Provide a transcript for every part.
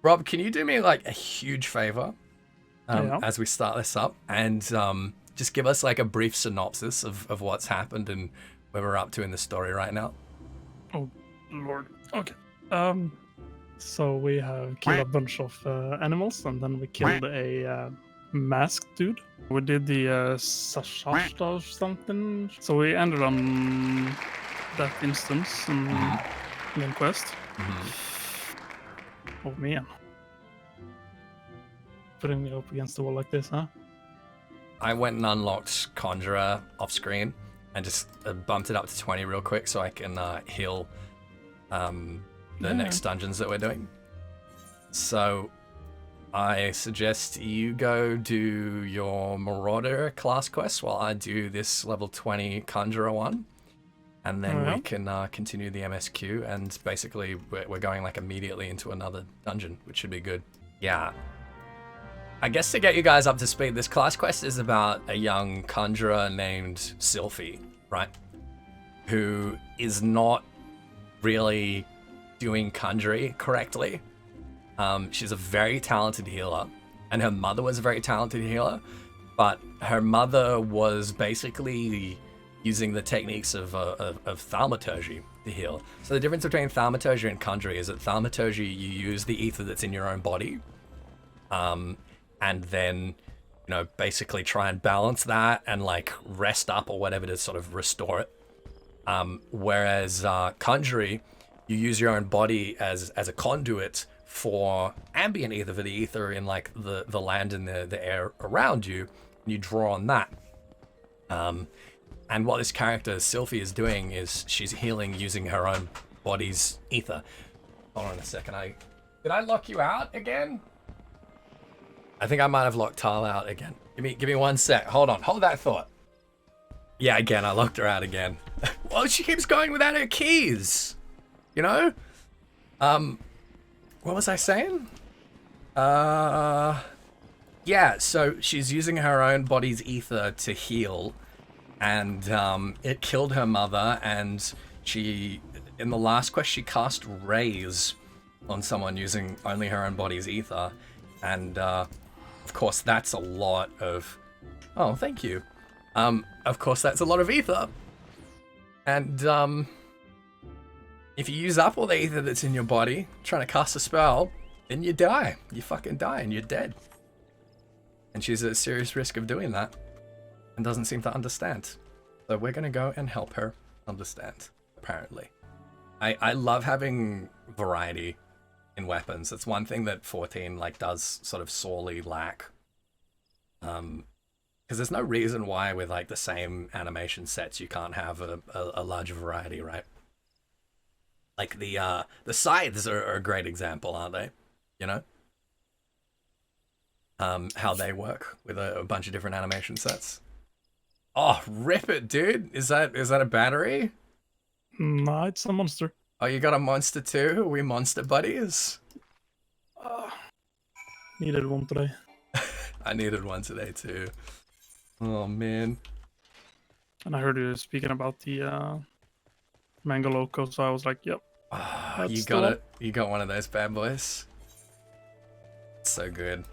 Rob, can you do me like a huge favor Yeah. as we start this up and just give us like a brief synopsis of what's happened and where we're up to in the story right now? Oh, Lord. Okay. So we have killed a bunch of animals, and then we killed a masked dude. We did the Sashashta or something. So we ended on that instance in main quest. Oh man. Putting me up against the wall like this, huh? I went and unlocked Conjurer off screen and just bumped it up to 20 real quick so I can heal the next dungeons that we're doing. So I suggest you go do your Marauder class quest while I do this level 20 Conjurer one. And then we can continue the MSQ, and basically we're going like immediately into another dungeon, which should be good. Yeah. I guess to get you guys up to speed, this class quest is about a young conjurer named Sylphie, right? Who is not really doing conjuring correctly. She's a very talented healer, and her mother was a very talented healer, but her mother was basically using the techniques of thaumaturgy to heal. So the difference between thaumaturgy and conjuring is that thaumaturgy, you use the ether that's in your own body, and then, basically try and balance that and like rest up or whatever to sort of restore it. Whereas conjuring, you use your own body as a conduit for ambient ether, for the ether in like the land and the air around you, and you draw on that. And what this character, Sylphie, is doing is she's healing using her own body's ether. Hold on a second. Did I lock you out again? I think I might have locked Tal out again. Give me 1 sec. Hold on. Hold that thought. Yeah, again, I locked her out again. Well, she keeps going without her keys. What was I saying? Yeah, so she's using her own body's ether to heal. And it killed her mother, and she, in the last quest, she cast Raise on someone using only her own body's ether. And, of course, that's a lot of... Oh, thank you. Of course, that's a lot of ether. And, if you use up all the ether that's in your body, trying to cast a spell, then you die. You fucking die, and you're dead. And she's at a serious risk of doing that. And doesn't seem to understand. So we're gonna go and help her understand, apparently. I love having variety in weapons. It's one thing that 14 does sort of sorely lack. Because there's no reason why with the same animation sets you can't have a larger variety, right? Like the scythes are a great example, aren't they? How they work with a bunch of different animation sets. Oh, rip it, dude. Is that a battery? Nah, it's a monster. Oh, you got a monster too? Are we monster buddies? Needed one today. I needed one today too. Oh, man. And I heard you speaking about the Mango Loco, so I was like, yep. You got it. You got one of those bad boys. It's so good.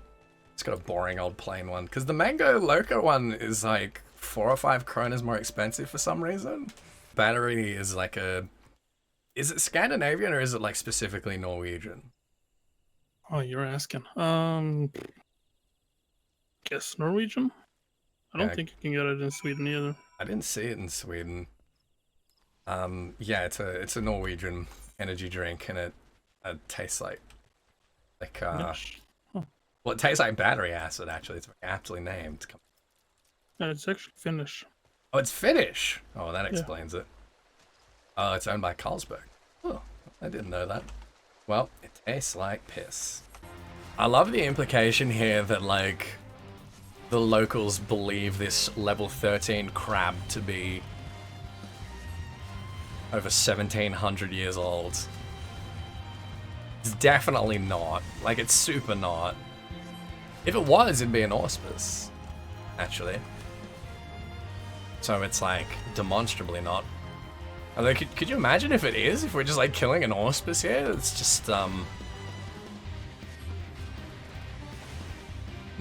It's got a boring old plain one. Because the Mango Loco one is 4 or 5 kronas more expensive for some reason. Battery is is it Scandinavian or is it specifically Norwegian? Oh, you're asking. Guess Norwegian? I don't think you can get it in Sweden either. I didn't see it in Sweden. Yeah, it's a Norwegian energy drink, and it tastes like well, it tastes like battery acid. Actually, it's aptly named. Yeah, it's actually Finnish. Oh, it's Finnish. Oh, that explains it. Oh, it's owned by Carlsberg. Oh, I didn't know that. Well, it tastes like piss. I love the implication here that the locals believe this level 13 crab to be over 1,700 years old. It's definitely not. It's super not. If it was, it'd be an auspice, actually. So it's demonstrably not. Although, could you imagine if it is? If we're just killing an auspice here? It's just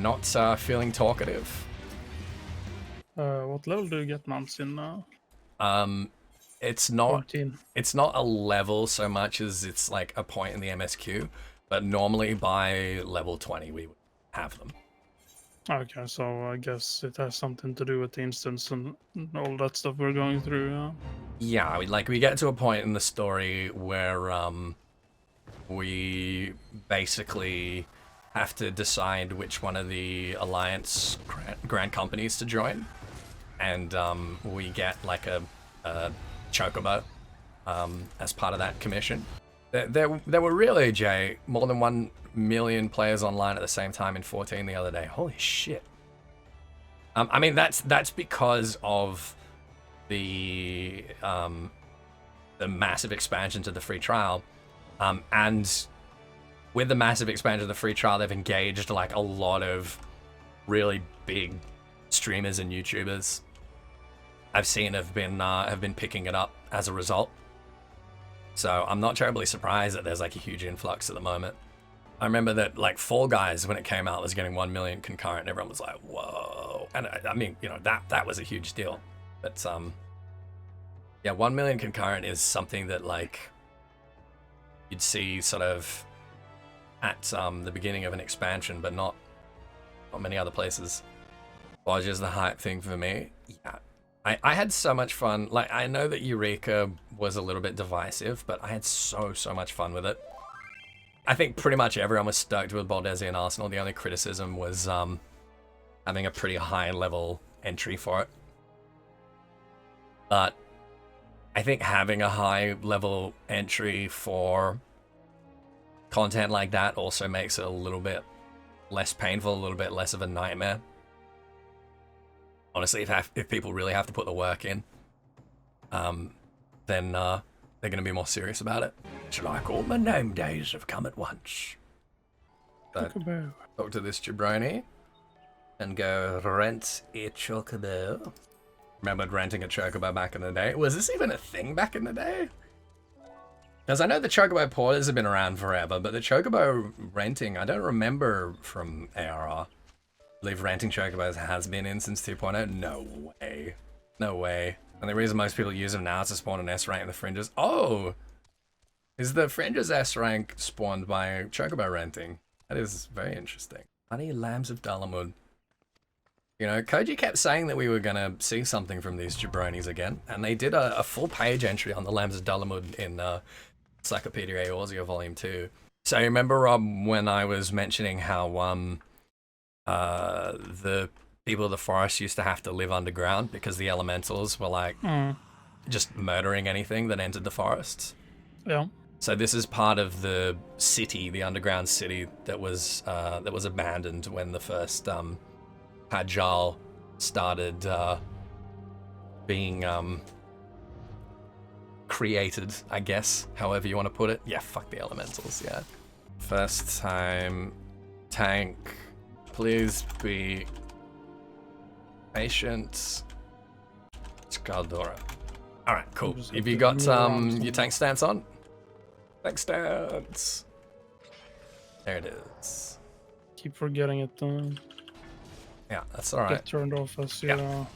not feeling talkative. What level do you get mounts in now? It's not 14. it's not a level so much as it's like a point in the MSQ, but normally by level 20 we would have them. Okay, so I guess it has something to do with the instance and all that stuff we're going through. Yeah, we get to a point in the story where we basically have to decide which one of the Alliance grand companies to join, and we get like a chocobo as part of that commission. There were really, Jay, more than 1 million players online at the same time in 14 the other day. Holy shit. I mean, that's because of the massive expansion to the free trial. And with the massive expansion of the free trial, they've engaged like a lot of really big streamers and YouTubers I've seen have been picking it up as a result. So I'm not terribly surprised that there's like a huge influx at the moment. I remember that like Fall Guys, when it came out, was getting 1 million concurrent, and everyone was like, whoa. And I mean, you know, that was a huge deal. But yeah, 1 million concurrent is something that like you'd see sort of at the beginning of an expansion, but not many other places. Bodge is the hype thing for me. Yeah. I had so much fun. Like, I know that Eureka was a little bit divisive, but I had so much fun with it. I think pretty much everyone was stoked with Baldezi Arsenal. The only criticism was having a pretty high level entry for it. But I think having a high level entry for content like that also makes it a little bit less painful, a little bit less of a nightmare. Honestly, if people really have to put the work in, then they're going to be more serious about it. It's like all my gnome days have come at once. So, talk to this jabroni and go rent a chocobo. Remembered renting a chocobo back in the day. Was this even a thing back in the day? Because I know the chocobo porters have been around forever, but the chocobo renting, I don't remember from ARR. I believe renting chocobos has been in since 2.0. No way. No way. And the reason most people use them now is to spawn an S rank in the fringes. Oh! Is the fringes S rank spawned by chocobo renting? That is very interesting. Honey Lambs of Dalamud. You know, Koji kept saying that we were going to see something from these jabronis again, and they did a full page entry on the Lambs of Dalamud in Encyclopedia Eorzea Volume 2. So you remember, Rob, when I was mentioning how the people of the forest used to have to live underground because the elementals were like just murdering anything that entered the forests? Yeah. So this is part of the city, the underground city that was abandoned when the first Pajal started being created, I guess, however you want to put it. Yeah, fuck the elementals, yeah. First time tank, please be patient. Scaldora. Alright, cool. Have you got your tank stance on? Tank stance. There it is. Keep forgetting it. Yeah, that's alright. Get turned off as you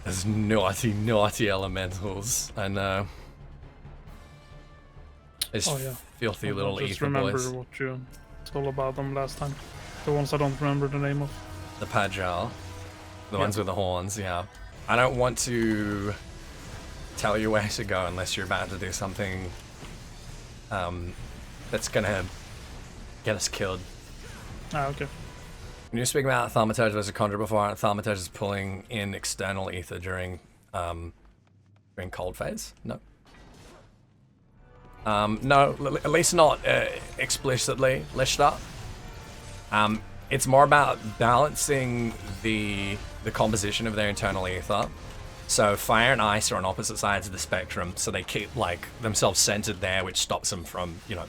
There's naughty elementals. I know. It's filthy little just ether remember boys. what you told about them last time. The ones I don't remember the name of. The Pajal. The ones with the horns, yeah. I don't want to tell you where to go unless you're about to do something that's gonna get us killed. Ah, okay. When you were speaking about Thaumaturge versus Conjure before, Thaumaturge is pulling in external ether during cold phase? No. No, at least not explicitly, Lishta. It's more about balancing the composition of their internal ether. So fire and ice are on opposite sides of the spectrum, so they keep like themselves centered there, which stops them from, you know,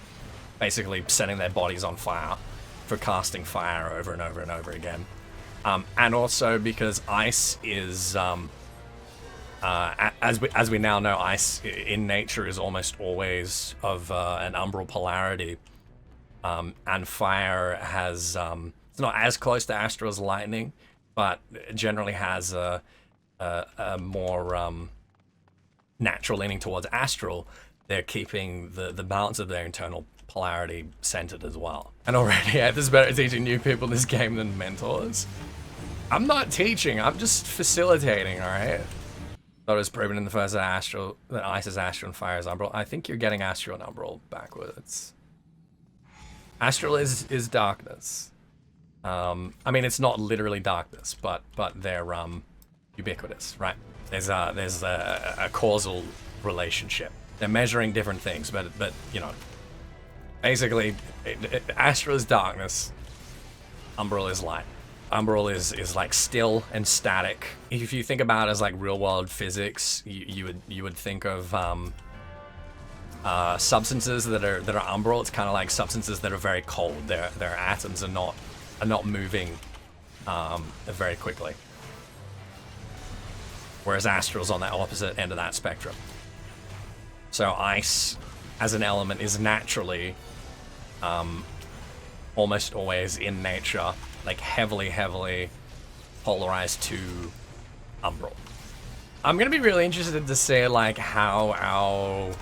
basically setting their bodies on fire for casting fire over and over and over again. And also because ice is, as we now know, ice in nature is almost always of an umbral polarity, and fire has It's not as close to Astral as Lightning, but it generally has a more natural leaning towards Astral. They're keeping the balance of their internal polarity centered as well. And already, Ethys better at teaching new people this game than mentors. I'm not teaching, I'm just facilitating, alright? Thought it was proven in the first Astral that Ice is Astral and Fire is Umbral. I think you're getting Astral and Umbral backwards. Astral is darkness. I mean, it's not literally darkness, but they're ubiquitous, right? There's a causal relationship. They're measuring different things, but you know, basically, Astral is darkness, Umbral is light. Umbral is like still and static. If you think about it as like real world physics, you would think of substances that are Umbral. It's kind of like substances that are very cold. Their atoms are not moving very quickly. Whereas Astral's on that opposite end of that spectrum. So ice, as an element, is naturally, almost always in nature, like heavily polarized to Umbral. I'm gonna be really interested to see like how our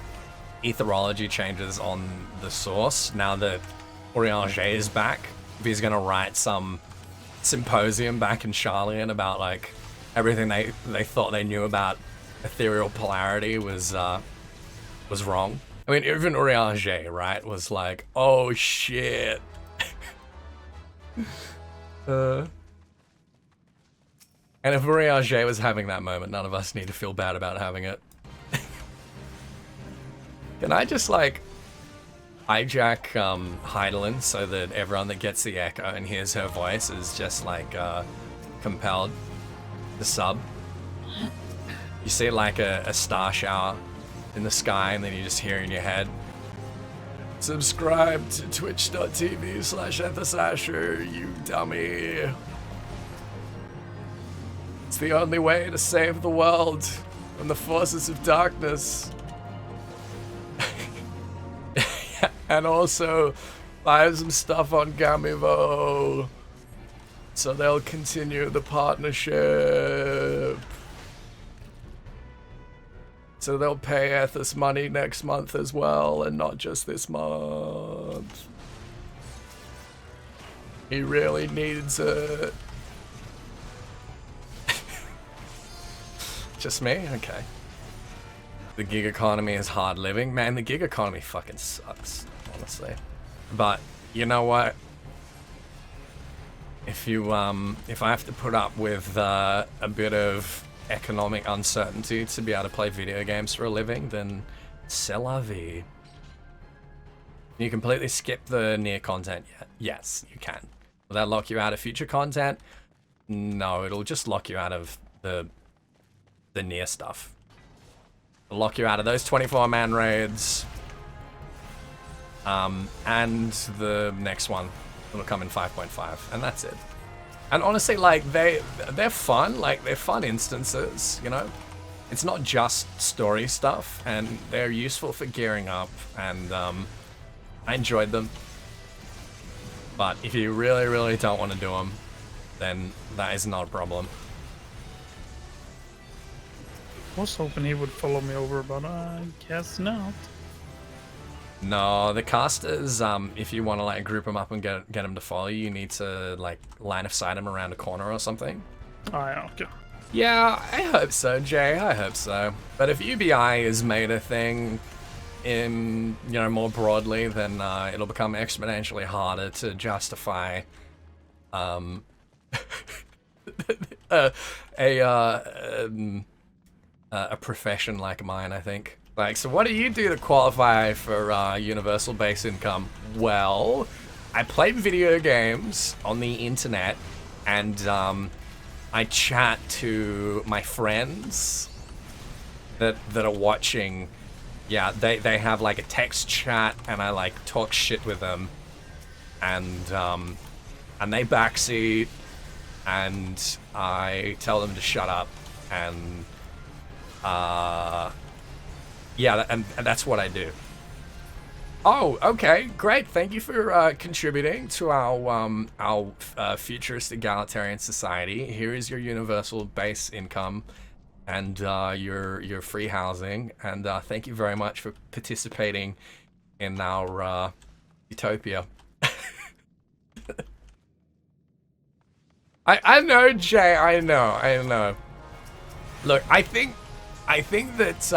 etherology changes on the source now that Urianger is back. If he's gonna write some symposium back in Charlian about like everything they thought they knew about ethereal polarity was wrong. I mean, even Urianger, right, was like, oh shit. And if Urianger was having that moment, none of us need to feel bad about having it. Can I just like hijack Heidelin so that everyone that gets the echo and hears her voice is just like compelled to sub? You see like a star shower in the sky and then you just hear in your head, subscribe to twitch.tv/EthysAsher, you dummy. It's the only way to save the world from the forces of darkness. And also buy some stuff on Gamivo so they'll continue the partnership. So they'll pay Ethys money next month as well, and not just this month. He really needs it. Just me? Okay. The gig economy is hard living. Man, the gig economy fucking sucks, honestly. But you know what? If I have to put up with a bit of economic uncertainty to be able to play video games for a living, then c'est la vie. Can you completely skip the near content yet? Yes, you can. Will that lock you out of future content? No, it'll just lock you out of the near stuff. It'll lock you out of those 24-man raids. And the next one. It'll come in 5.5, and that's it. And honestly, like, they're fun. Like, they're fun instances, you know? It's not just story stuff, and they're useful for gearing up, and I enjoyed them. But if you really, really don't want to do them, then that is not a problem. I was hoping he would follow me over, but I guess not. No, the casters, if you want to like group them up and get them to follow you, you need to like line of sight them around a corner or something. Oh, yeah, okay. Yeah, I hope so, Jay. I hope so. But if UBI is made a thing in, you know, more broadly, then it'll become exponentially harder to justify a profession like mine, I think. Like, so what do you do to qualify for universal base income? Well, I play video games on the internet, and I chat to my friends that are watching. Yeah, they have like a text chat, and I like talk shit with them, and they backseat, and I tell them to shut up, and yeah, and that's what I do. Oh, okay, great. Thank you for contributing to our futurist egalitarian society. Here is your universal base income and your free housing, and thank you very much for participating in our utopia. I know, Jay. I know. Look, I think that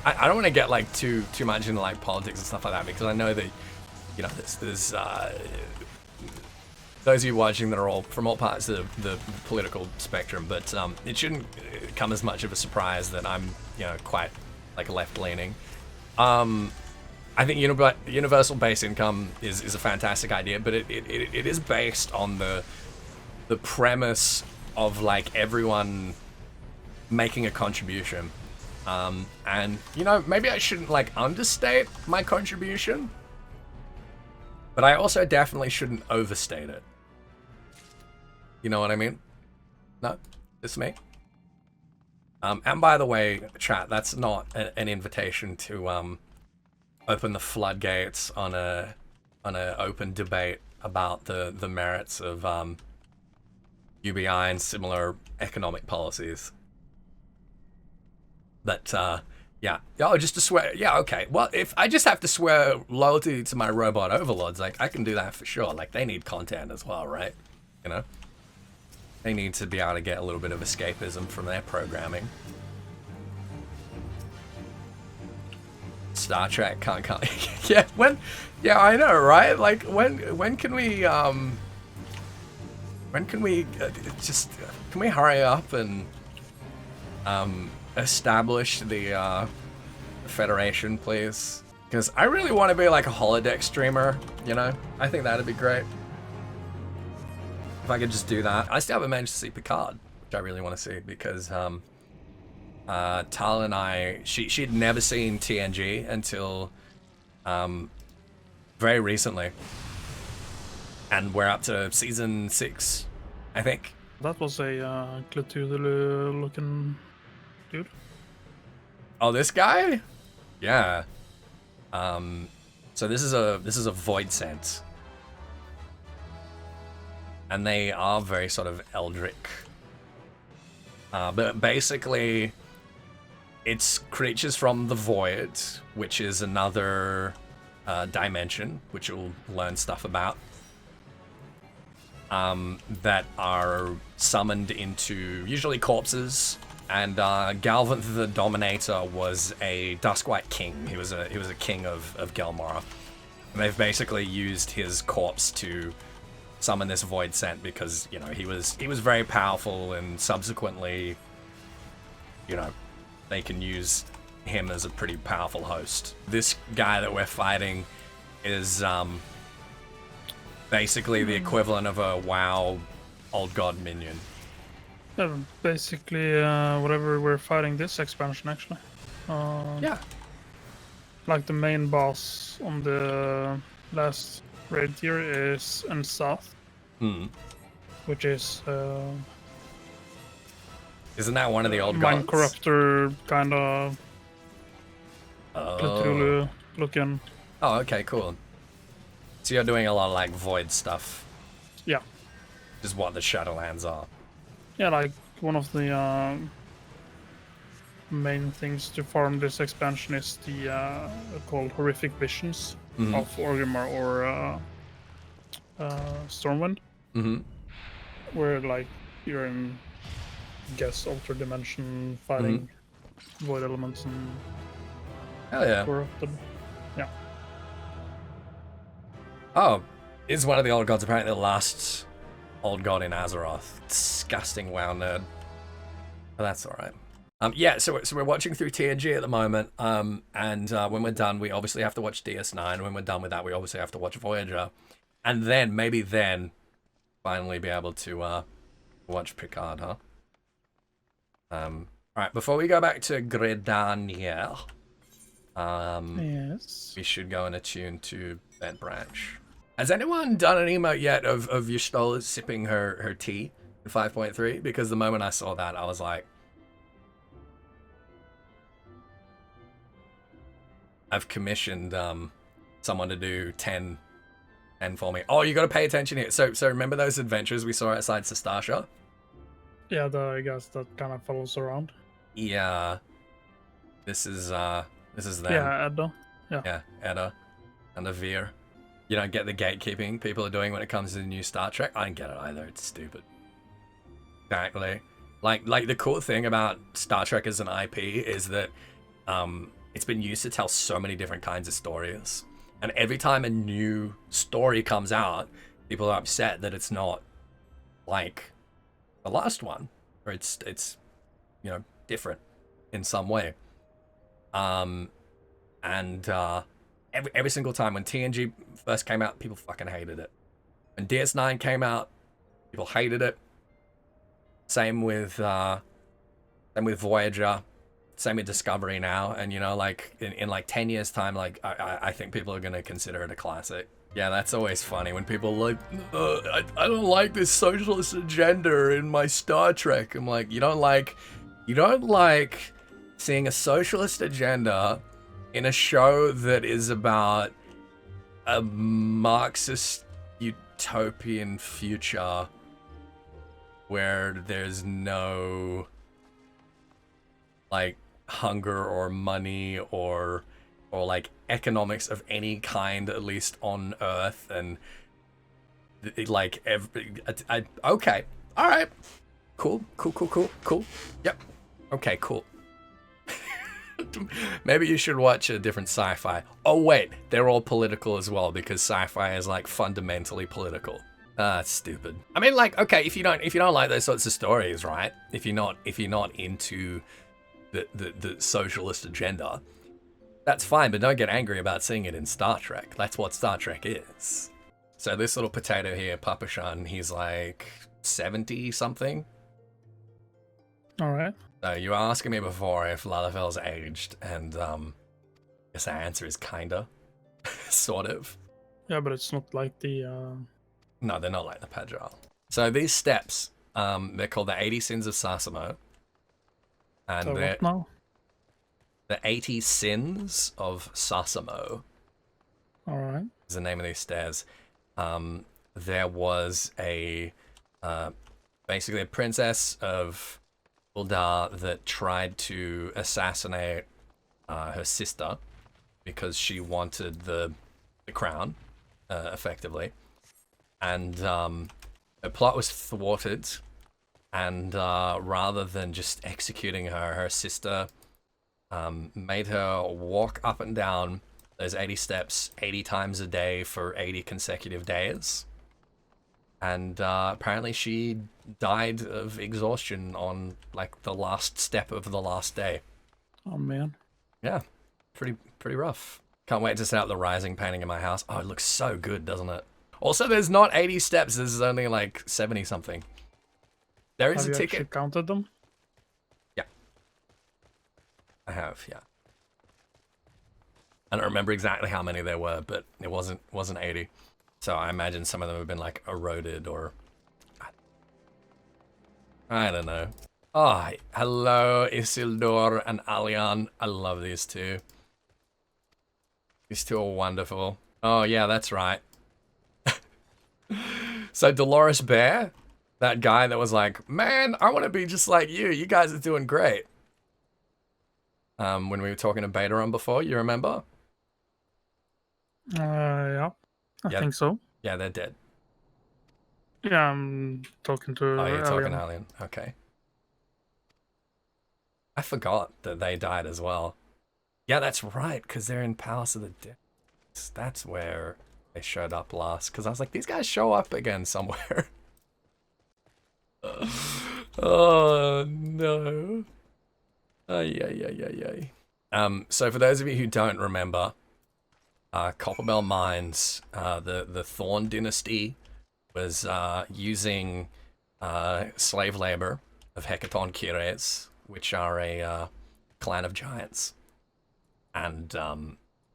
I don't want to get like too much into like politics and stuff like that, because I know that, you know, there's those of you watching that are all from all parts of the political spectrum, but it shouldn't come as much of a surprise that I'm, you know, quite like left leaning. I think universal base income is a fantastic idea, but it is based on the premise of like everyone making a contribution. And, you know, maybe I shouldn't like understate my contribution, but I also definitely shouldn't overstate it. You know what I mean? No? It's me? And by the way, chat, that's not an invitation to open the floodgates on a open debate about the merits of UBI and similar economic policies. But yeah, oh, just to swear, yeah, okay. Well, if I just have to swear loyalty to my robot overlords, like I can do that for sure. Like they need content as well, right? You know, they need to be able to get a little bit of escapism from their programming. Star Trek can't yeah, yeah, I know, right? Like when can we just can we hurry up and establish the Federation, please? Because I really want to be like a holodeck streamer, you know? I think that'd be great. If I could just do that. I still haven't managed to see Picard, which I really want to see, because Tal and I, she'd never seen TNG until very recently. And we're up to season 6, I think. That was a Cthulhu looking dude. Oh, this guy? Yeah. So this is a void sense. And they are very sort of eldritch. But basically, it's creatures from the void, which is another dimension, which you'll learn stuff about. That are summoned into usually corpses. And Galvin the Dominator was a Duskwhite king. He was a king of Gelmora. And they've basically used his corpse to summon this void scent because, you know, he was very powerful, and subsequently, you know, they can use him as a pretty powerful host. This guy that we're fighting is basically the equivalent of a WoW old god minion. Yeah, basically whatever we're fighting this expansion, actually. Yeah. Like the main boss on the last raid tier is in South, which is isn't that one of the old Mind gods? Corruptor kind of Cthulhu looking. Oh, okay, cool. So you're doing a lot of like void stuff. Yeah. Is what the Shadowlands are. Yeah, like one of the main things to farm this expansion is the called Horrific Visions of Orgrimmar or Stormwind, where like you're in, I guess, altered dimension fighting void elements and Hell yeah. corrupted. Yeah. Oh, is one of the old gods apparently the last old god in Azeroth. Disgusting WoW nerd. But that's alright. Yeah, so we're watching through TNG at the moment, and when we're done, we obviously have to watch DS9. When we're done with that, we obviously have to watch Voyager. And then, maybe then, finally be able to watch Picard, huh? Alright, before we go back to Gridanier, Yes. we should go and attune to Bed Branch. Has anyone done an emote yet of Yustola sipping her tea in 5.3? Because the moment I saw that, I was like... I've commissioned someone to do 10 for me. Oh, you got to pay attention here. So remember those adventures we saw outside Sastasha? Yeah, the guys that kind of follows around. Yeah. This is them. Yeah, Edda. Yeah, Edda and the Veer. You don't get the gatekeeping people are doing when it comes to the new Star Trek. I don't get it either. It's stupid. Exactly. Like the cool thing about Star Trek as an IP is that it's been used to tell so many different kinds of stories. And every time a new story comes out, people are upset that it's not like the last one, or it's different in some way. Every single time when TNG first came out, people fucking hated it. When DS9 came out, people hated it. Same with Voyager, same with Discovery now, and like in like 10 years time, like I think people are gonna consider it a classic. Yeah, that's always funny when people are like, I don't like this socialist agenda in my Star Trek. I'm like, you don't like seeing a socialist agenda in a show that is about a Marxist utopian future where there's no like hunger or money or like economics of any kind, at least on Earth, and like okay, all right, cool, yep, okay, cool. Maybe you should watch a different sci-fi. Oh wait, they're all political as well, because sci-fi is like fundamentally political. That's stupid. I mean, like, okay, if you don't like those sorts of stories, right? If you're not into the socialist agenda, that's fine, but don't get angry about seeing it in Star Trek. That's what Star Trek is. So this little potato here, Papashan, he's like 70 something. All right. So you were asking me before if Lalafel's aged, and I guess the answer is kinda, sort of. Yeah, but it's not like the. No, they're not like the Pagile. So these steps, they're called the 80 Sins of Sasamo. And So they're what now? the 80 Sins of Sasamo All right. is the name of these stairs. There was basically a princess of Uldar that tried to assassinate her sister because she wanted the crown, effectively. And her plot was thwarted, and rather than just executing her, her sister made her walk up and down those 80 steps 80 times a day for 80 consecutive days. And apparently she died of exhaustion on like the last step of the last day. Oh man. Yeah, pretty rough. Can't wait to set up the rising painting in my house. Oh, it looks so good, doesn't it? Also, there's not 80 steps. There's only like 70 something. There is Have a you ticket. actually counted them? Yeah, I have. Yeah, I don't remember exactly how many there were, but it wasn't 80. So I imagine some of them have been like eroded or I don't know. Oh, hello Isildur and Alian. I love these two. These two are wonderful. Oh yeah, that's right. So Dolores Bear, that guy that was like, man, I want to be just like you. You guys are doing great. When we were talking to Beta Run before, you remember? Yeah. I Yeah. think so. Yeah, they're dead. Yeah, I'm talking to. Oh, you're talking Alien. Alien. Okay. I forgot that they died as well. Yeah, that's right, because they're in Palace of the Dead. That's where they showed up last, because I was like, these guys show up again somewhere. Oh, no. So for those of you who don't remember, Copperbell Mines, the Thorn dynasty was using slave labor of Hecaton Kires, which are a clan of giants. And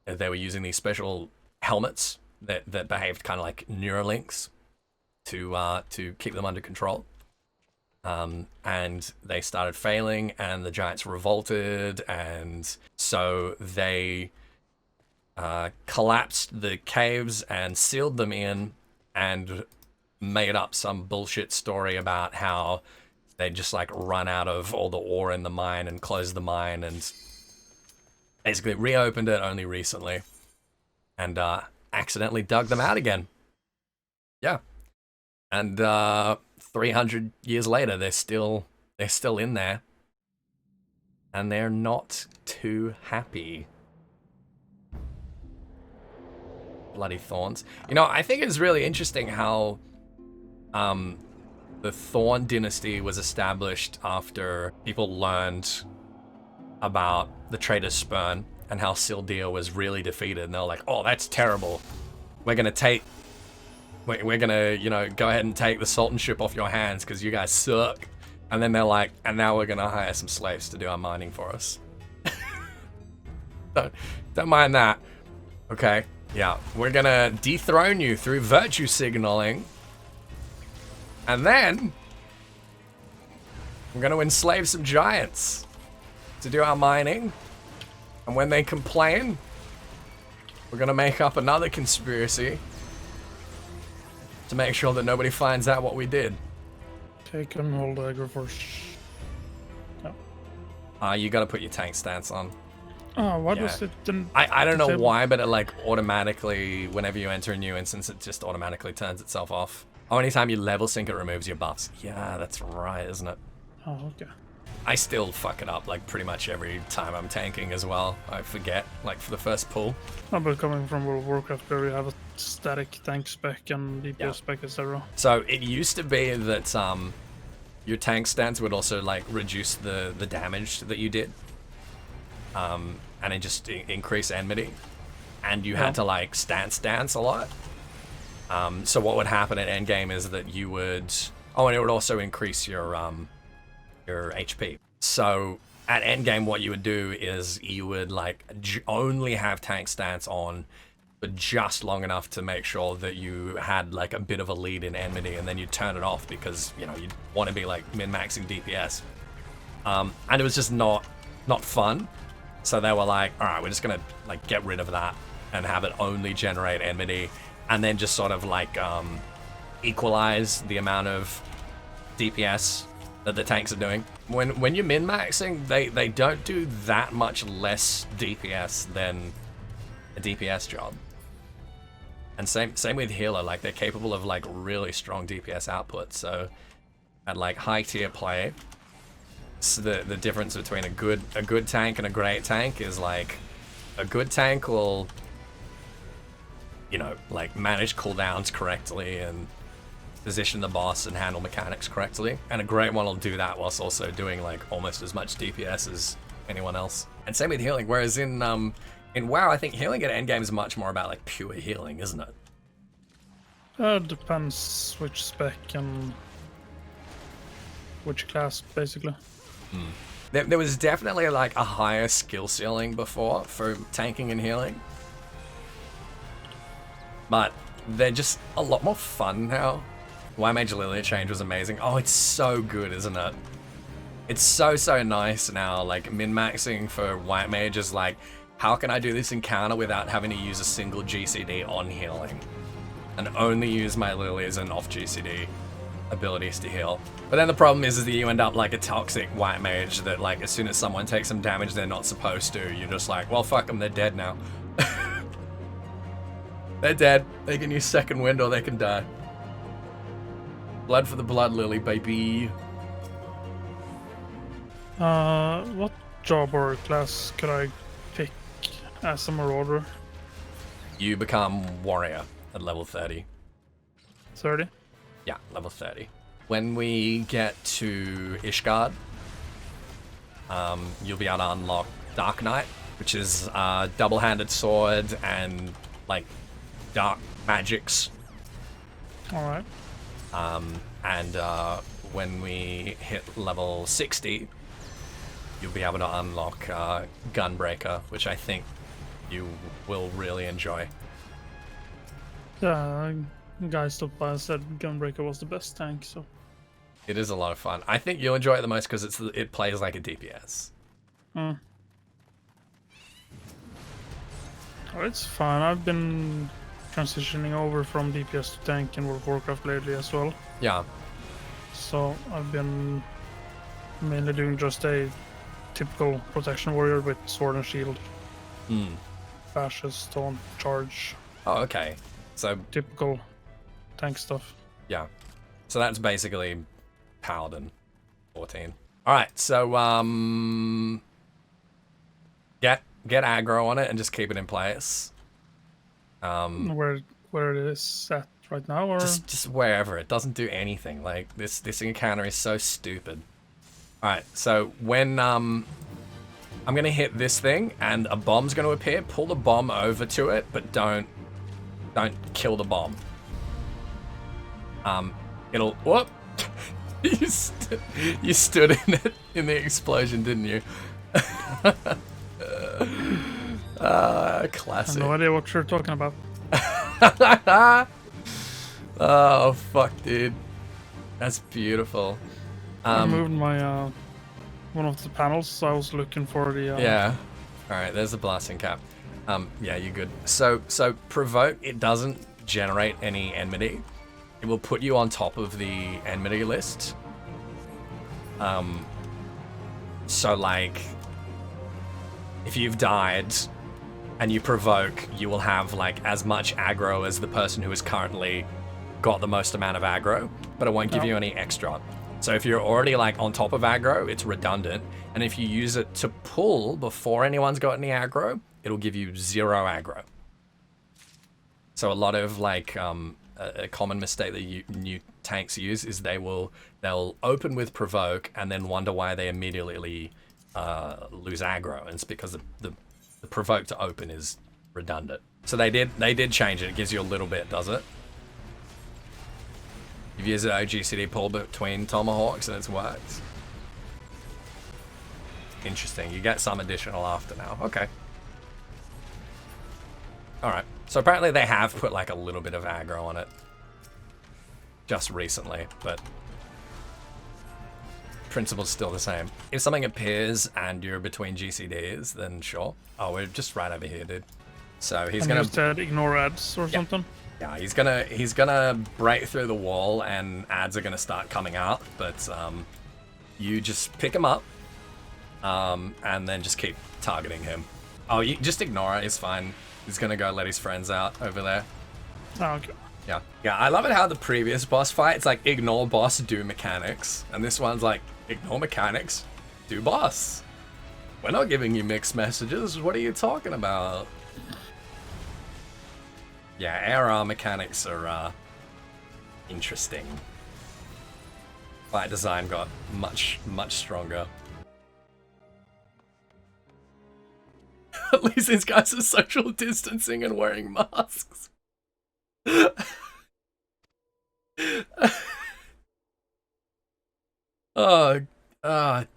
they were using these special helmets that behaved kind of like Neuralinks to keep them under control. And they started failing, and the giants revolted, and so they collapsed the caves and sealed them in and made up some bullshit story about how they just like run out of all the ore in the mine and closed the mine and basically reopened it only recently and accidentally dug them out again. Yeah. And 300 years later, they're still in there. And they're not too happy. Bloody thorns. You know, I think it's really interesting how the Thorn dynasty was established after people learned about the Traitor's Spurn and how Sildir was really defeated. And they're like, oh, that's terrible. We're gonna, you know, go ahead and take the Sultanship off your hands because you guys suck. And then they're like, and now we're gonna hire some slaves to do our mining for us. Don't mind that. Okay, yeah, we're gonna dethrone you through virtue signaling. And then we're gonna enslave some giants to do our mining. And when they complain, we're gonna make up another conspiracy to make sure that nobody finds out what we did. Take and hold Agroforce. No. You gotta put your tank stance on. Oh, what was it? I don't know why, but it like automatically, whenever you enter a new instance, it just automatically turns itself off. Oh, anytime you level sync, it removes your buffs. Yeah, that's right, isn't it? Oh, okay. I still fuck it up like pretty much every time I'm tanking as well. I forget, like for the first pull. Oh, but coming from World of Warcraft where you have a static tank spec and DPS spec, etc. So it used to be that your tank stance would also like reduce the damage that you did. And it just increased enmity. And you had to like stance a lot. So what would happen at endgame is that you would... Oh, and it would also increase your HP. So at endgame, what you would do is you would like only have tank stance on, but just long enough to make sure that you had like a bit of a lead in enmity, and then you turn it off because, you know, you want to be like min-maxing DPS. And it was just not fun. So they were like, all right, we're just gonna like get rid of that and have it only generate enmity, and then just sort of like equalize the amount of DPS that the tanks are doing. When you're min-maxing, they don't do that much less DPS than a DPS job. And same with healer, like they're capable of like really strong DPS output. So at like high tier play, so the difference between a good tank and a great tank is like a good tank will, you know, like manage cooldowns correctly and position the boss and handle mechanics correctly, and a great one will do that whilst also doing like almost as much DPS as anyone else. And same with healing, whereas in WoW, I think healing at endgame is much more about like pure healing, isn't it? Depends which spec and which class, basically. There was definitely like a higher skill ceiling before for tanking and healing, but they're just a lot more fun now. White Mage Lilia change was amazing. Oh, it's so good, isn't it? It's so nice now. Like min-maxing for White Mage is like, how can I do this encounter without having to use a single GCD on healing, and only use my Lilias and off GCD abilities to heal. But then the problem is that you end up like a toxic White Mage that like as soon as someone takes some damage they're not supposed to, you're just like, well, fuck them, they're dead now. They're dead. They can use second wind or they can die. Blood for the Blood Lily, baby. What job or class could I pick as a Marauder? You become Warrior at level 30. 30? Yeah, level 30. When we get to Ishgard, you'll be able to unlock Dark Knight, which is a double-handed sword and like dark magics. Alright. And when we hit level 60, you'll be able to unlock Gunbreaker, which I think you will really enjoy. Yeah, guy stopped by and said Gunbreaker was the best tank, so... It is a lot of fun. I think you'll enjoy it the most because it plays like a DPS. Oh, it's fine. I've been transitioning over from DPS to tank in World of Warcraft lately as well. Yeah. So I've been mainly doing just a typical protection warrior with sword and shield. Fascist, taunt, charge. Oh, okay. So typical tank stuff. Yeah. So that's basically Paladin 14. Alright, so get aggro on it and just keep it in place. Where it is at right now, or just wherever. It doesn't do anything. Like this encounter is so stupid. Alright, so when I'm gonna hit this thing and a bomb's gonna appear, pull the bomb over to it, but don't kill the bomb. It'll whoop. you stood in it in the explosion, didn't you? Classic. no idea what you're talking about. Oh fuck, dude, that's beautiful. I moved my one of the panels, so I was looking for the yeah. All right, there's the blasting cap. Yeah, you're good. So provoke, it doesn't generate any enmity. It will put you on top of the enmity list. So like, if you've died and you provoke, you will have like as much aggro as the person who has currently got the most amount of aggro, but it won't give you any extra. So if you're already like on top of aggro, it's redundant. And if you use it to pull before anyone's got any aggro, it'll give you 0 aggro. So a lot of like, a common mistake that new tanks use is they'll open with provoke and then wonder why they immediately lose aggro, and it's because the provoke to open is redundant. So they did change it. It gives you a little bit, does it? You've used an OGCD pull between tomahawks and it's worked. Interesting. You get some additional after now. Okay. Alright. So apparently they have put like a little bit of aggro on it just recently, but principle's still the same. If something appears and you're between GCDs, then sure. Oh, we're just right over here, dude. So he's gonna said ignore ads or something. Yeah, he's gonna break through the wall and ads are gonna start coming out, but you just pick him up and then just keep targeting him. Oh, you just ignore it. It's fine. He's gonna go let his friends out over there. Oh, okay. Yeah. Yeah, I love it how the previous boss fight, it's like ignore boss, do mechanics. And this one's like, ignore mechanics, do boss. We're not giving you mixed messages. What are you talking about? Yeah, ARR mechanics are interesting. Fight design got much stronger. At least these guys are social distancing and wearing masks. Oh,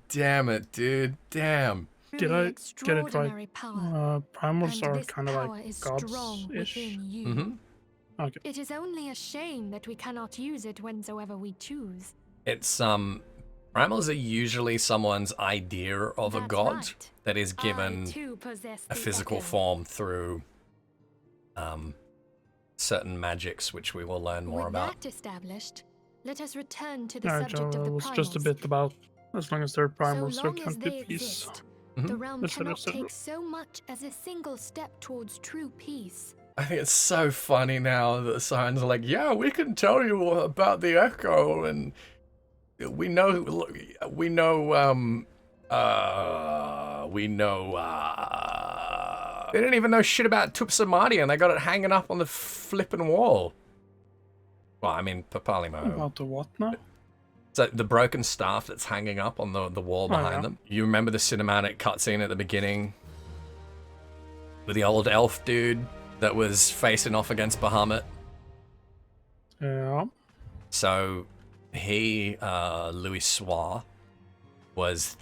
damn it, dude. Damn. Did I get it right? Primals are kind of like gods-ish. Mm-hmm. Okay. It is only a shame that we cannot use it whensoever we choose. It's primals are usually someone's idea of a god that is given a physical form through certain magics, which we will learn more about. With that established, let us return to the Alright, subject of the it was primals. just a bit about as long as they're primals, So there long as can't be they peace. exist, the realm That's what I cannot said. take so much as a single step towards true peace. I think it's so funny now that the Sirens are like, yeah, we can tell you about the Echo, and we know, they didn't even know shit about Tupsamati, and they got it hanging up on the flippin' wall. Well, I mean, Papalimo. About the what now? So the broken staff that's hanging up on the wall behind them. You remember the cinematic cutscene at the beginning with the old elf dude that was facing off against Bahamut? Yeah. So he, Louis Soir, was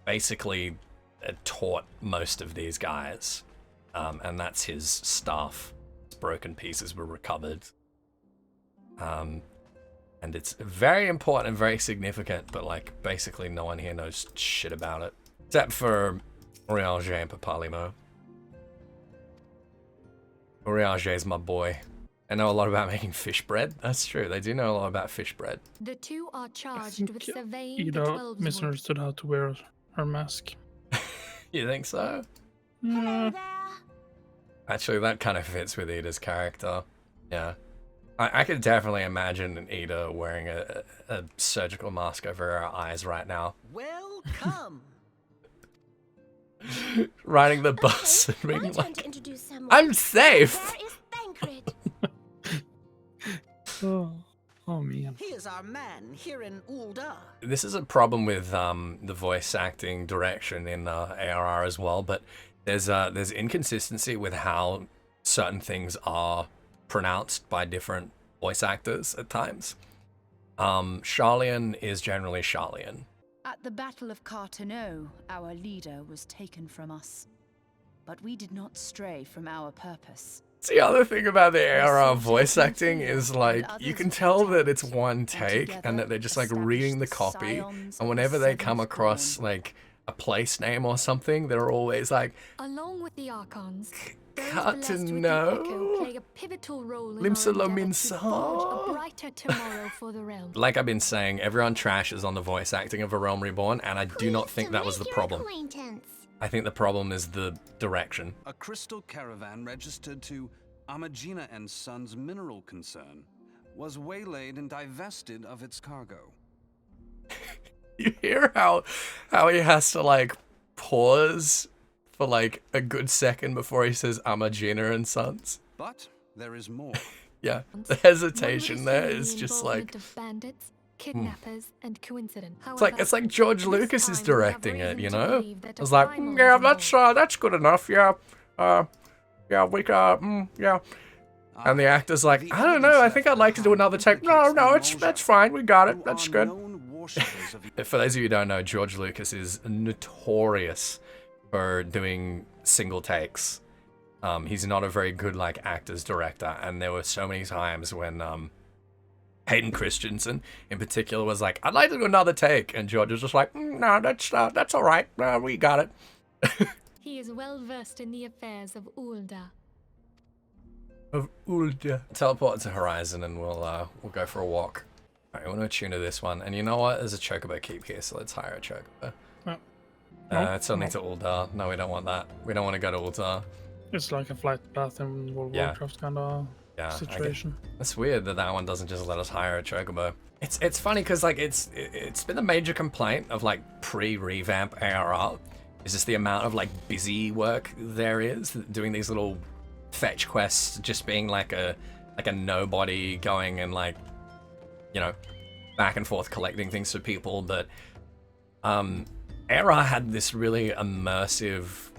basically taught most of these guys, and that's his staff. His broken pieces were recovered. And it's very important and very significant, but like basically no one here knows shit about it. Except for Oriange and Papalimo. Uriage's my boy. I know a lot about making fish bread. That's true. They do know a lot about fish bread. The two are I charged with think surveying the Ida 12's wood. misunderstood how to wear her mask. You think so? Yeah. Actually, that kind of fits with Ida's character. Yeah. I could definitely imagine Ida wearing a surgical mask over her eyes right now. Welcome. Riding the bus and being My turn like, to introduce someone. I'm safe! There is Thancred. Oh man. He is our man here in Ulda. This is a problem with the voice acting direction in ARR as well, but there's inconsistency with how certain things are pronounced by different voice actors at times. Charlian is generally Charlian. At the Battle of Carteneau, our leader was taken from us. But we did not stray from our purpose. The other thing about the ARR voice acting is like you can tell that it's one take and that they're just like reading the copy, and whenever they come across like a place name or something, they're always like, Along with the Archons, those Cut blessed to with the know. Echo play a pivotal role in our Limsala endeavor to Minsa. forge a brighter tomorrow for the realm. like I've been saying, everyone trashes on the voice acting of A Realm Reborn, and I do not think that was the problem. I think the problem is the direction. A crystal caravan registered to Amagina and Sons Mineral Concern was waylaid and divested of its cargo. You hear how he has to like pause for like a good second before he says Amagina and Sons? But there is more. Yeah, the hesitation there is The just involvement like of bandits, kidnappers, and coincidence. it's like George this Lucas is time we have directing it, reason you to know? believe that I was a like, primal yeah, is involved. that's good enough. Yeah, yeah, we yeah. And the actor's like, I don't know, I think I'd like to do another take. No, that's fine, we got it, that's good. For those of you who don't know, George Lucas is notorious for doing single takes. He's not a very good like actor's director, and there were so many times when Hayden Christensen in particular was like, I'd like to do another take, and George was just like, no, that's all right, we got it. He is well versed in the affairs of Ulda. Of Ulda. Teleport to Horizon and we'll go for a walk. Alright, we're gonna tune to this one. And you know what? There's a chocobo keep here, so let's hire a chocobo. It's only to Ulda. No, we don't want that. We don't want to go to Ulda. It's like a flight path in World of Yeah. Warcraft kind of Yeah, situation. That's weird that one doesn't just let us hire a chocobo. It's funny because like it's been a major complaint of like pre-revamp ARR. Is just the amount of like busy work there is doing these little fetch quests, just being like a nobody going and like, you know, back and forth collecting things for people. But ARR had this really immersive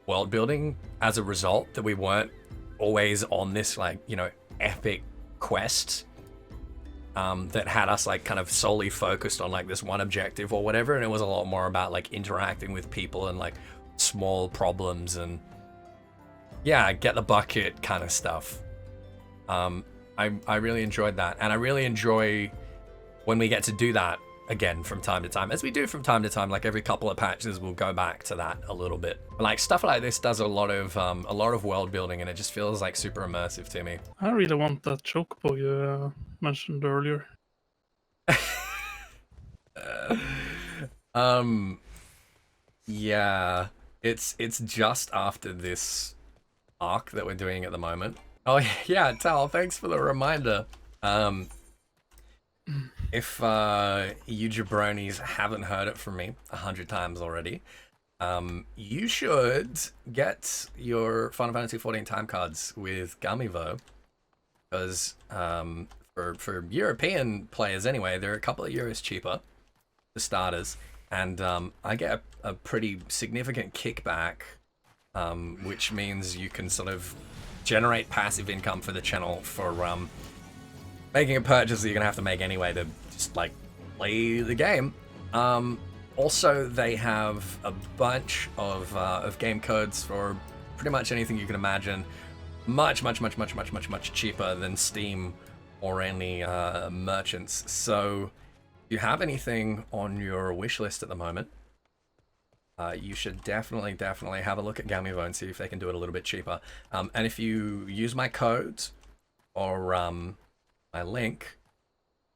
world building as a result that we weren't always on this like, you know, epic quest that had us like kind of solely focused on like this one objective or whatever, and it was a lot more about like interacting with people and like small problems and yeah, get the bucket kind of stuff. I really enjoyed that, and I really enjoy when we get to do that again from time to time, as we do from time to time. Like every couple of patches we'll go back to that a little bit. But like stuff like this does a lot of world building, and it just feels like super immersive to me. I really want that chocobo you mentioned earlier. Yeah, it's just after this arc that we're doing at the moment. Oh yeah, Tal, thanks for the reminder. If you jabronis haven't heard it from me 100 times already, you should get your Final Fantasy XIV time cards with Gummivo, because for European players anyway, they're a couple of euros cheaper for starters, and I get a pretty significant kickback, which means you can sort of generate passive income for the channel for making a purchase that you're gonna have to make anyway to just like play the game. Also, they have a bunch of game codes for pretty much anything you can imagine, much cheaper than Steam or any merchants. So if you have anything on your wish list at the moment, you should definitely have a look at Gamivo and see if they can do it a little bit cheaper. And if you use my code or my link,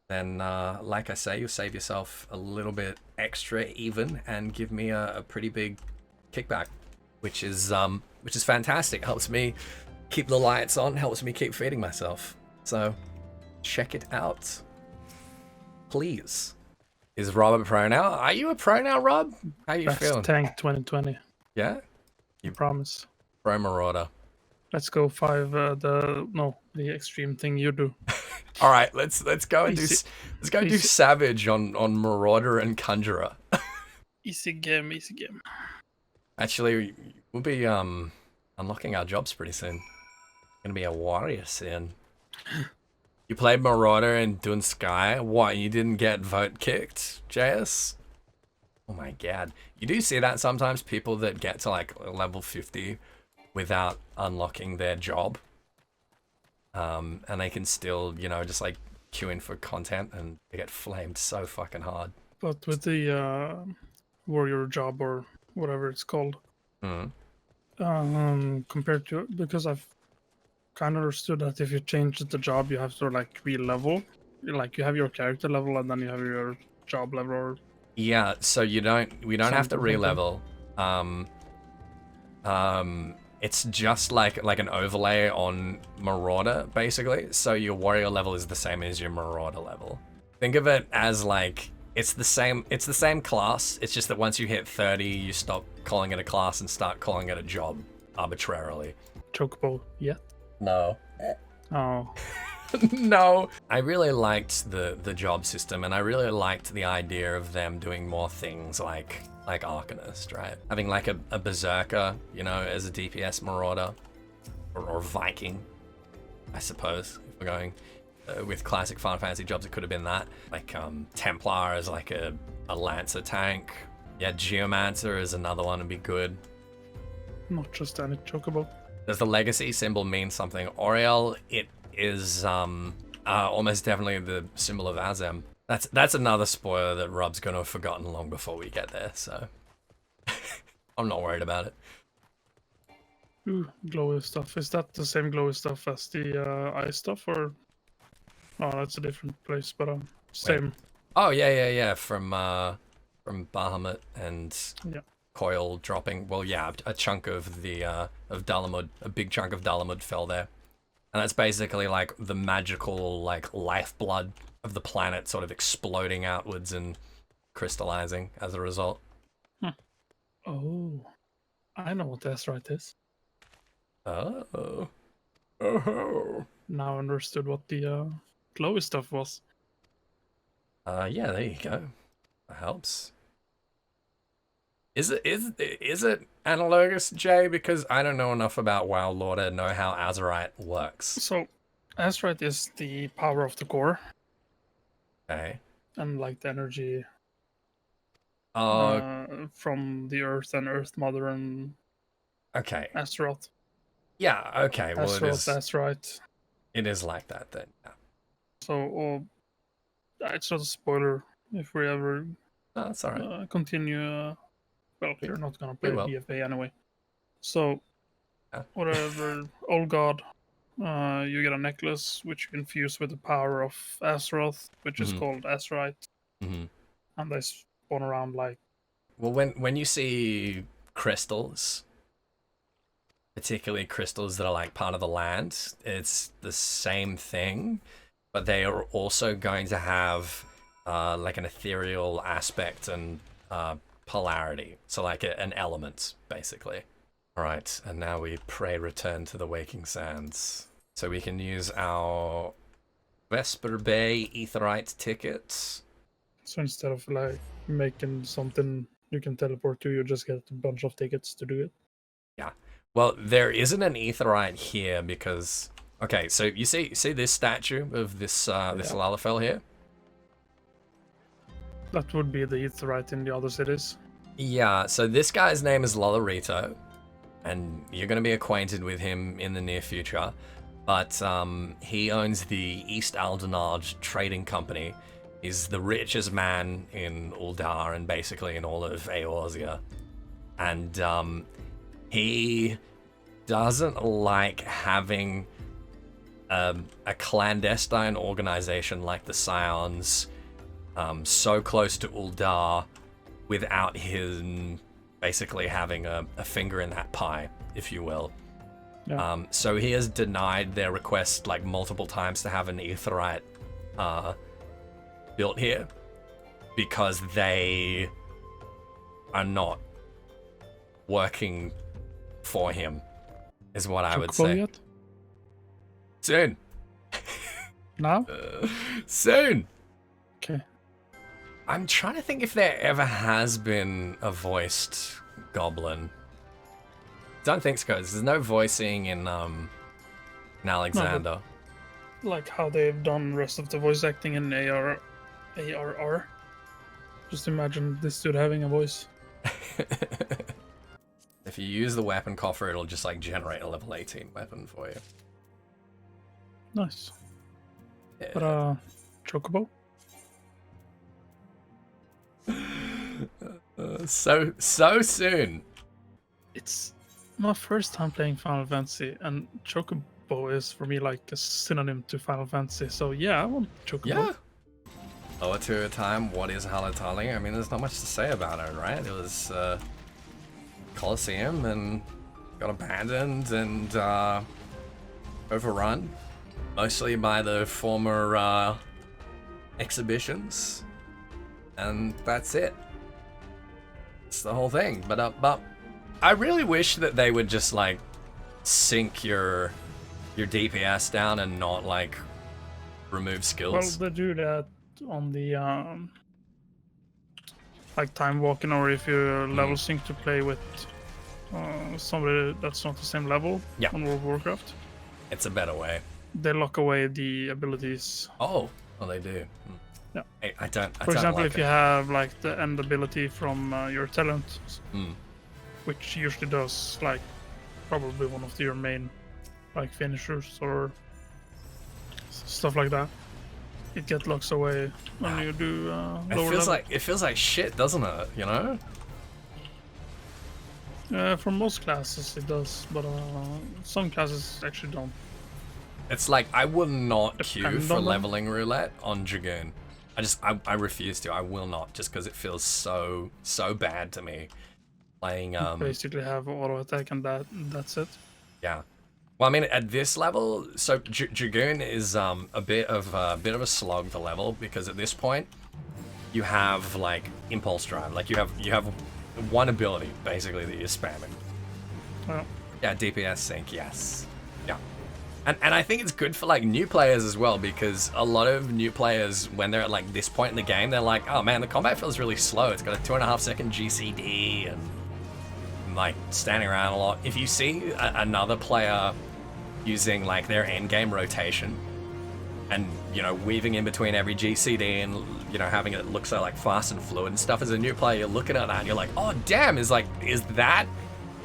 then like I say, you'll save yourself a little bit extra even and give me a pretty big kickback, which is fantastic. Helps me keep the lights on, helps me keep feeding myself. So check it out, please. Is Rob a pro now? Are you a pro now, Rob? How you Best feeling? tank 2020. Yeah? You promise. Pro Marauder. Let's go 5. The extreme thing you do. All right, let's go and Easy. do Savage on Marauder and Conjurer. Easy game. Actually, we'll be unlocking our jobs pretty soon. Gonna be a warrior soon. You played Marauder and Dun Sky. What? You didn't get vote kicked, JS? Oh my god. You do see that sometimes, people that get to like level 50 without unlocking their job. And they can still, just like queue in for content and they get flamed so fucking hard. But with the warrior job or whatever it's called, compared to, because I've kind of understood that if you change the job, you have to like re-level. Like you have your character level and then you have your job level. Or Yeah, so we don't have to Something. re-level. It's just like an overlay on Marauder, basically. So your warrior level is the same as your Marauder level. Think of it as like it's the same class. It's just that once you hit 30, you stop calling it a class and start calling it a job arbitrarily. Chocobo yet? No. Oh, No. I really liked the job system, and I really liked the idea of them doing more things like Arcanist, right? Having like a Berserker, as a DPS Marauder, or Viking, I suppose. If we're going with classic Final Fantasy jobs, it could have been that. Like Templar as like a Lancer tank. Yeah, Geomancer is another one would be good. not just any chocobo. Does the legacy symbol mean something? Oriel, it is almost definitely the symbol of Azem. That's another spoiler that Rob's gonna have forgotten long before we get there, so I'm not worried about it. Ooh, glowy stuff. Is that the same glowy stuff as the ice stuff, or? Oh, that's a different place, but same. Oh yeah, from Bahamut and Yeah. Coil dropping. Well, yeah, a chunk of the of Dalamud, a big chunk of Dalamud fell there, and that's basically like the magical like lifeblood of the planet sort of exploding outwards and crystallizing as a result. Oh, I know what that's right is. Oh. Now I understood what the glowy stuff was. Yeah, there you go. That helps. Is it analogous, Jay? Because I don't know enough about WoW lore to know how Azerite works. So, Azerite is the power of the core Okay. and like the energy Oh, from the Earth and Earth Mother and okay. Azeroth. Yeah, okay. Well, Azeroth, Azerite. it is like that then. Yeah. So, it's not a spoiler if we ever No, that's all right. continue. Well, you're not gonna play will. BFA anyway. So, Yeah. whatever, old god, you get a necklace which you can fuse with the power of Azeroth, which is called Azerite, Mm-hmm. and they spawn around like. Well, when you see crystals, particularly crystals that are like part of the land, it's the same thing, but they are also going to have like an ethereal aspect and polarity. So like an element, basically. All right, and now we pray return to the Waking Sands. So we can use our Vesper Bay Aetherite tickets. So instead of like making something you can teleport to, you just get a bunch of tickets to do it. Yeah. Well, there isn't an Aetherite here because... Okay, so you see this statue of this Lalafell here? That would be the Aetherite in the other cities. Yeah, so this guy's name is Lolarito, and you're going to be acquainted with him in the near future. But he owns the East Aldenard Trading Company. He's the richest man in Uldar and basically in all of Eorzea. and he doesn't like having a clandestine organization like the Scions so close to Uldar without him basically having a finger in that pie, if you will. Yeah. So he has denied their request like multiple times to have an Aetherite built here because they are not working for him, is what I would Chocobo say. yet? Soon. Now? Soon. Okay. I'm trying to think if there ever has been a voiced goblin. Don't think so, 'cause there's no voicing in Alexander. Like how they've done rest of the voice acting in ARR. Just imagine this dude having a voice. If you use the weapon coffer, it'll just like generate a level 18 weapon for you. Nice. Yeah. But Chocobo? So soon. It's my first time playing Final Fantasy, and Chocobo is for me like a synonym to Final Fantasy. So yeah, I want Chocobo. Yeah. Lower to a time, what is Halatali? I mean, there's not much to say about it, right? It was Colosseum and got abandoned and overrun, mostly by the former exhibitions, and that's it. It's the whole thing. But I really wish that they would just like sink your DPS down and not like remove Well, skills. they do that on the like time walking, or if you level sync to play with somebody that's not the same level Yeah. on World of Warcraft. It's a better way. They lock away the abilities. Oh, they do. Yeah. I don't. For example, like if you have like the end ability from your talent, Mm. which usually does like probably one of your main like finishers or stuff like that, it gets locked away when you do lower level. It feels like shit, doesn't it? You know. For most classes it does, but some classes actually don't. It's like I will not queue Depend for on them. leveling roulette on Dragoon. I refuse to. I will not, just because it feels so bad to me. Playing Basically have auto attack and that's it. yeah. Well, I mean, at this level, so Dragoon is a bit of a slog to level, because at this point you have like impulse drive. Like you have one ability basically that you're spamming. Well, Yeah, DPS sync, yes. Yeah. And I think it's good for like new players as well, because a lot of new players, when they're at like this point in the game, they're like, oh man, the combat feels really slow. It's got a 2.5 second GCD and like standing around a lot. If you see another player using like their end game rotation and, you know, weaving in between every GCD and, you know, having it look so like fast and fluid and stuff, as a new player, you're looking at that and you're like, oh damn, is that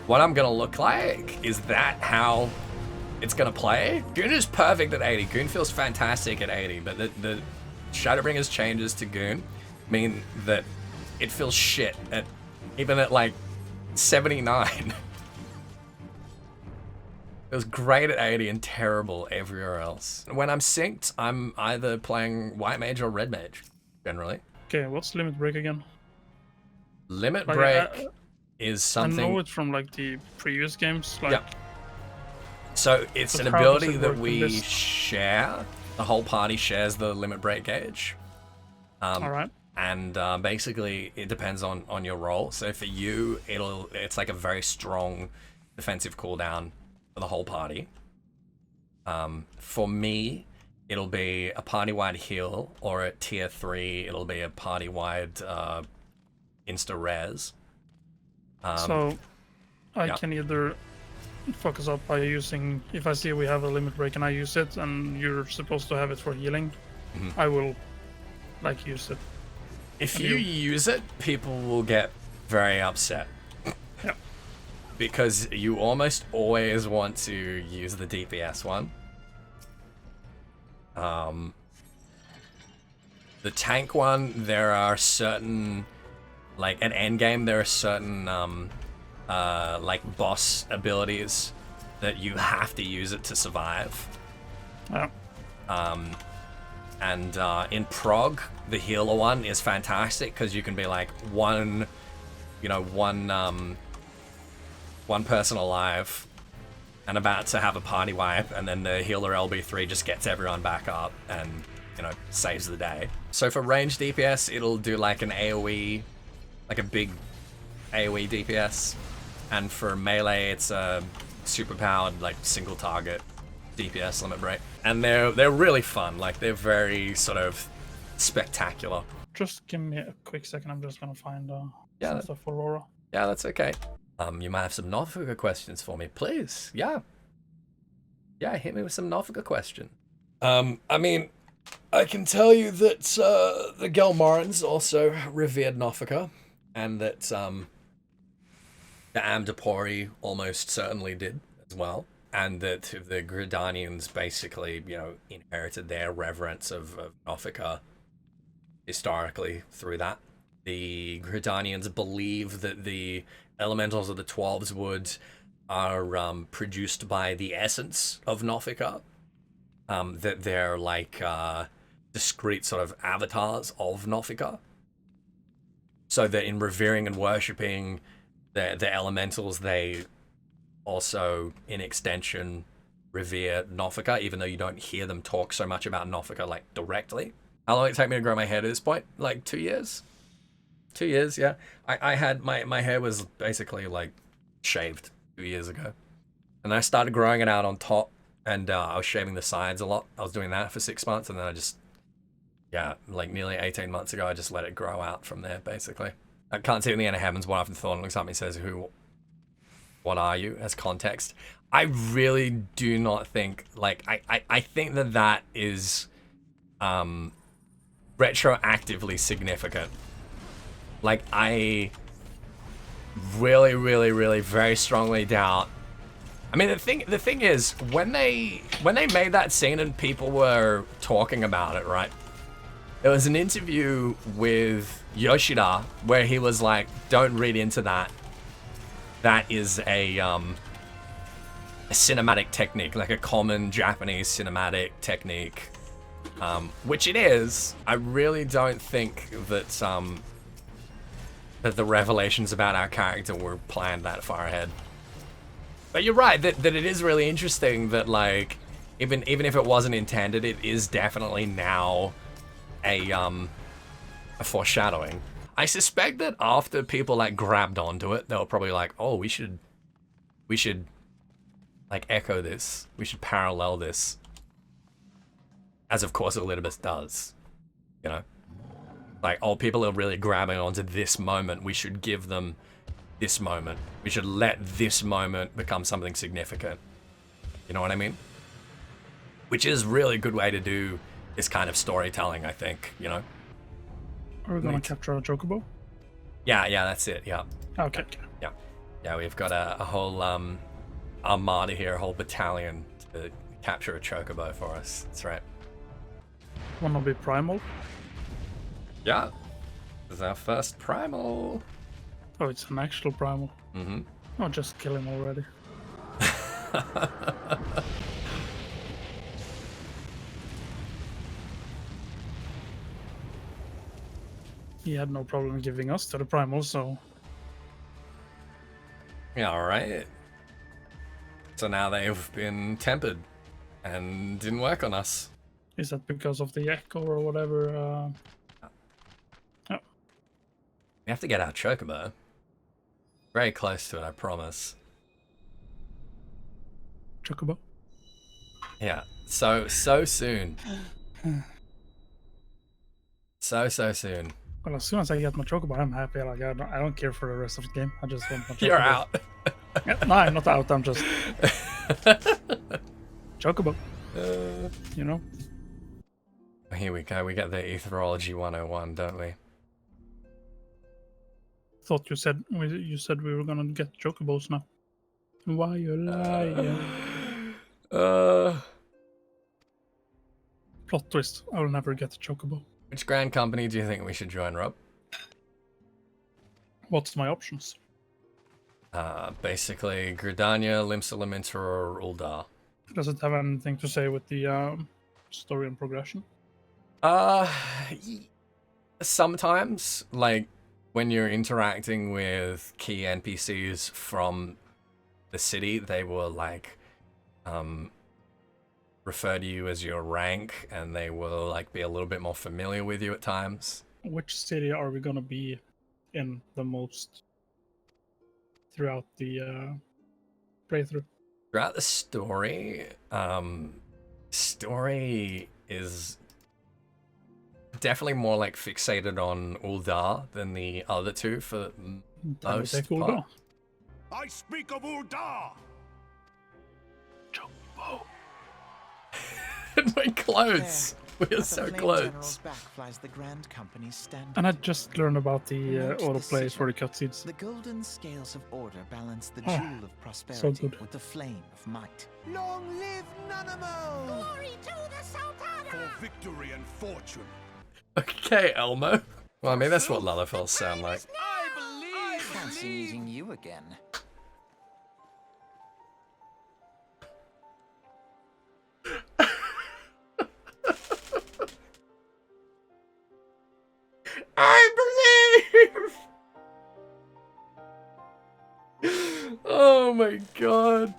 what I'm gonna look like? Is that how it's gonna play? Goon is perfect at 80. Goon feels fantastic at 80, but the Shadowbringer's changes to Goon mean that it feels shit at even at like 79. It was great at 80 and terrible everywhere else. When I'm synced, I'm either playing White Mage or Red Mage, generally. okay, what's Limit Break again? Limit Like, Break is something... I know it from like the previous games. Like, Yeah. So it's But an how does ability it that work in we this? share. The whole party shares the Limit Break gauge. all right. And basically it depends on your role. So for you, it's like a very strong defensive cooldown for the whole party. For me, it'll be a party-wide heal, or at tier 3, it'll be a party-wide insta-res. So I yeah. can either focus up by using, if I see we have a limit break and I use it and you're supposed to have it for healing, I will like use it. If And you you- use it, people will get very upset. Yeah. Because you almost always want to use the DPS one. The tank one, there are certain, like at endgame, there are certain like boss abilities that you have to use it to survive. Yeah. And in prog, the healer one is fantastic because you can be like one person alive and about to have a party wipe, and then the healer LB3 just gets everyone back up and, you know, saves the day. So for ranged DPS, it'll do like an AoE, like a big AoE DPS, and for melee, it's a super powered like single target DPS limit break. And they're really fun. Like they're very sort of spectacular. Just give me a quick second. I'm just gonna find Yeah. some stuff for Aurora. Yeah, that's okay. You might have some Norfolk questions for me, please. Yeah. Yeah, hit me with some Norfolk question. I mean, I can tell you that the Gelmarans also revered Norfolk, and that the Amdapori almost certainly did as well, and that the Gridanians basically, you know, inherited their reverence of Norfolk historically through that. The Gridanians believe that the elementals of the 12's Wood are produced by the essence of Norfolk, that they're like discrete sort of avatars of Norfolk. So that in revering and worshipping the elementals, they also, in extension, revere Norfolk, even though you don't hear them talk so much about Norfolk like directly. How long did it take me to grow my hair at this point? Like 2 years? 2 years, yeah. I had my hair was basically like shaved 2 years ago, and I started growing it out on top, and I was shaving the sides a lot. I was doing that for 6 months, and then I just, yeah, like nearly 18 months ago, I just let it grow out from there. Basically, I can't see in the end of heavens what I've thought. And looks up and says, what are you, as context. I really do not think, like, I think that is retroactively significant. Like, I really, really, really very strongly doubt. I mean, the thing is, when they made that scene and people were talking about it, right? There was an interview with Yoshida where he was like, "Don't read into that. That is a cinematic technique, like a common Japanese cinematic technique," which it is. I really don't think that that the revelations about our character were planned that far ahead. But you're right that it is really interesting that, like, even if it wasn't intended, it is definitely now a foreshadowing. I suspect that after people like grabbed onto it, they were probably like, "Oh, we should like echo this. We should parallel this." As of course Elidibus does, you know. Like, oh, people are really grabbing onto this moment. We should give them this moment. We should let this moment become something significant. You know what I mean? Which is really a good way to do this kind of storytelling, I think, you know? Are we gonna capture a chocobo? Yeah, that's it, yeah. Okay. Yeah, we've got a whole armada here, a whole battalion to capture a chocobo for us. That's right. Wanna be primal? Yeah. This is our first primal. Oh, it's an actual primal. Mm-hmm. Oh, just kill him already. He had no problem giving us to the primal, so... Yeah, alright. So now they've been tempered and didn't work on us. Is that because of the echo or whatever? Oh. We have to get our chocobo. Very close to it, I promise. Chocobo? Yeah, so soon. So soon. Well, as soon as I get my chocobo, I'm happy. Like, I don't care for the rest of the game. I just want my chocobo. You're out. Yeah, no, I'm not out. I'm just... chocobo. You know? Here we go. We get the Etherology 101, don't we? Thought you said we were gonna get chocobos now. Why you lying? Plot twist. I will never get a chocobo. Which grand company do you think we should join, Rob? What's my options? Basically, Gridania, Limsa, Laminter, or Uldar. Does it have anything to say with the story and progression? Sometimes, like, when you're interacting with key NPCs from the city, they will, like, refer to you as your rank, and they will, like, be a little bit more familiar with you at times. Which city are we gonna be in the most throughout the playthrough? Throughout the story, story is definitely more like fixated on Uldar than the other two for most Take part. Uldar. I speak of Uldar! Jumbo. My clothes. We are At the so Flame close. General's back flies the Grand Company's standard. And I just learned about the Note the autoplay for the sigil. cutscenes. The golden scales of order balance the Ah, jewel of prosperity good. with the flame of might. Long live Nanamo! For victory and fortune. Okay, Elmo. Well, I mean, that's what Lalafels sound like. Fancy meeting you again. I believe! Oh my god.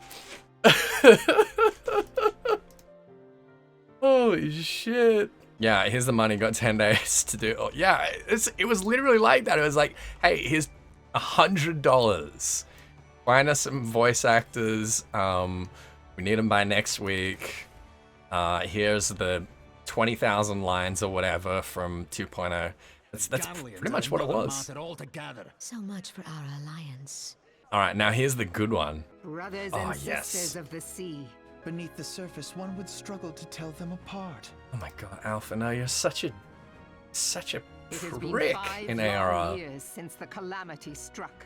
Holy shit. Yeah, here's the money, got 10 days to do. Oh, yeah, it was literally like that. It was like, hey, here's $100. Find us some voice actors. We need them by next week. Here's the 20,000 lines or whatever from 2.0. That's pretty much what it was. So much for our alliance. All right, now here's the good one. Brothers Oh, and yes. sisters of the sea. Beneath the surface, one would struggle to tell them apart. Oh my god, Alpha, no, you're such a It has been prick 5 in long ARR. years since the calamity struck.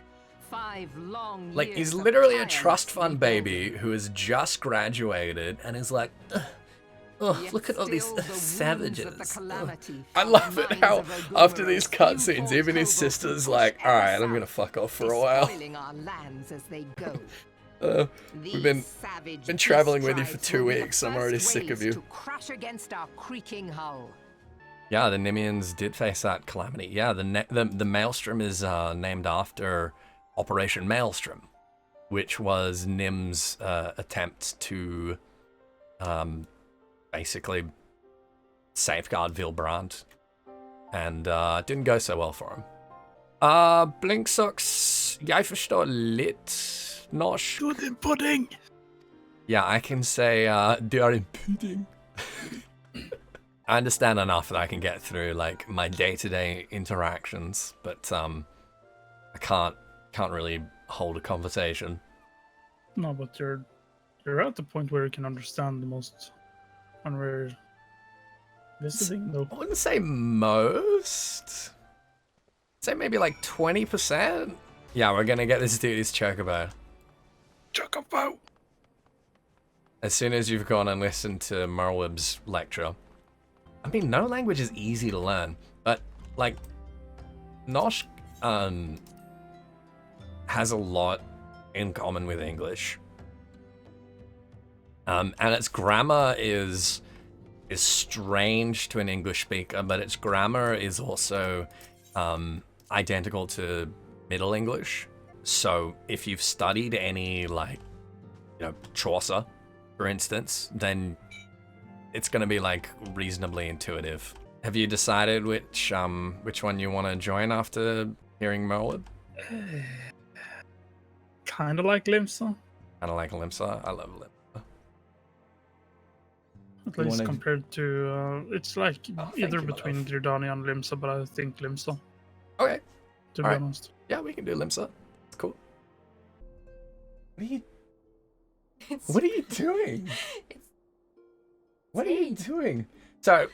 5 long Like, years he's of literally a tireless trust fund rebuilding. baby who has just graduated and is like, oh, Yet look at all these still the wounds savages. of the Ugh." calamity I from love the it minds how of after these Ogurus, cutscenes, even his import sister's kobolds like, push all right, ever I'm gonna south, fuck off for a while. despoiling our lands as they go. We've been traveling with you for 2 weeks. I'm already sick of you. To crash against our creaking hull. Yeah, the Nimians did face that calamity. Yeah, the Maelstrom is named after Operation Maelstrom, which was Nim's attempt to basically safeguard Vilbrand, and it didn't go so well for him. Blinksox, jeg forstår lidt norsk. Do the pudding! Yeah, I can say du er en pudding. I understand enough that I can get through like my day-to-day interactions, but I can't really hold a conversation. No, but you're at the point where you can understand the most when we're visiting, though. I wouldn't say most. I'd say maybe like 20%. Yeah, we're gonna get this dude his chocobo. Chocobo! As soon as you've gone and listened to Merweb's lecture. I mean, no language is easy to learn, but like Norsk has a lot in common with English. And its grammar is strange to an English speaker, but its grammar is also identical to Middle English. So if you've studied any, like, you know, Chaucer, for instance, then it's going to be like reasonably intuitive. Have you decided which one you want to join after hearing Merweb? Kind of like Limsa, Kind of like Limsa. I love Limsa. at You least wanna- compared to. It's like Oh, thank either you, my between love. Giordani and Limsa, but I think Limsa, Okay. to be Alright. honest. Yeah, we can do Limsa. It's cool. What are you It's, What are you doing? it's What are you doing? So,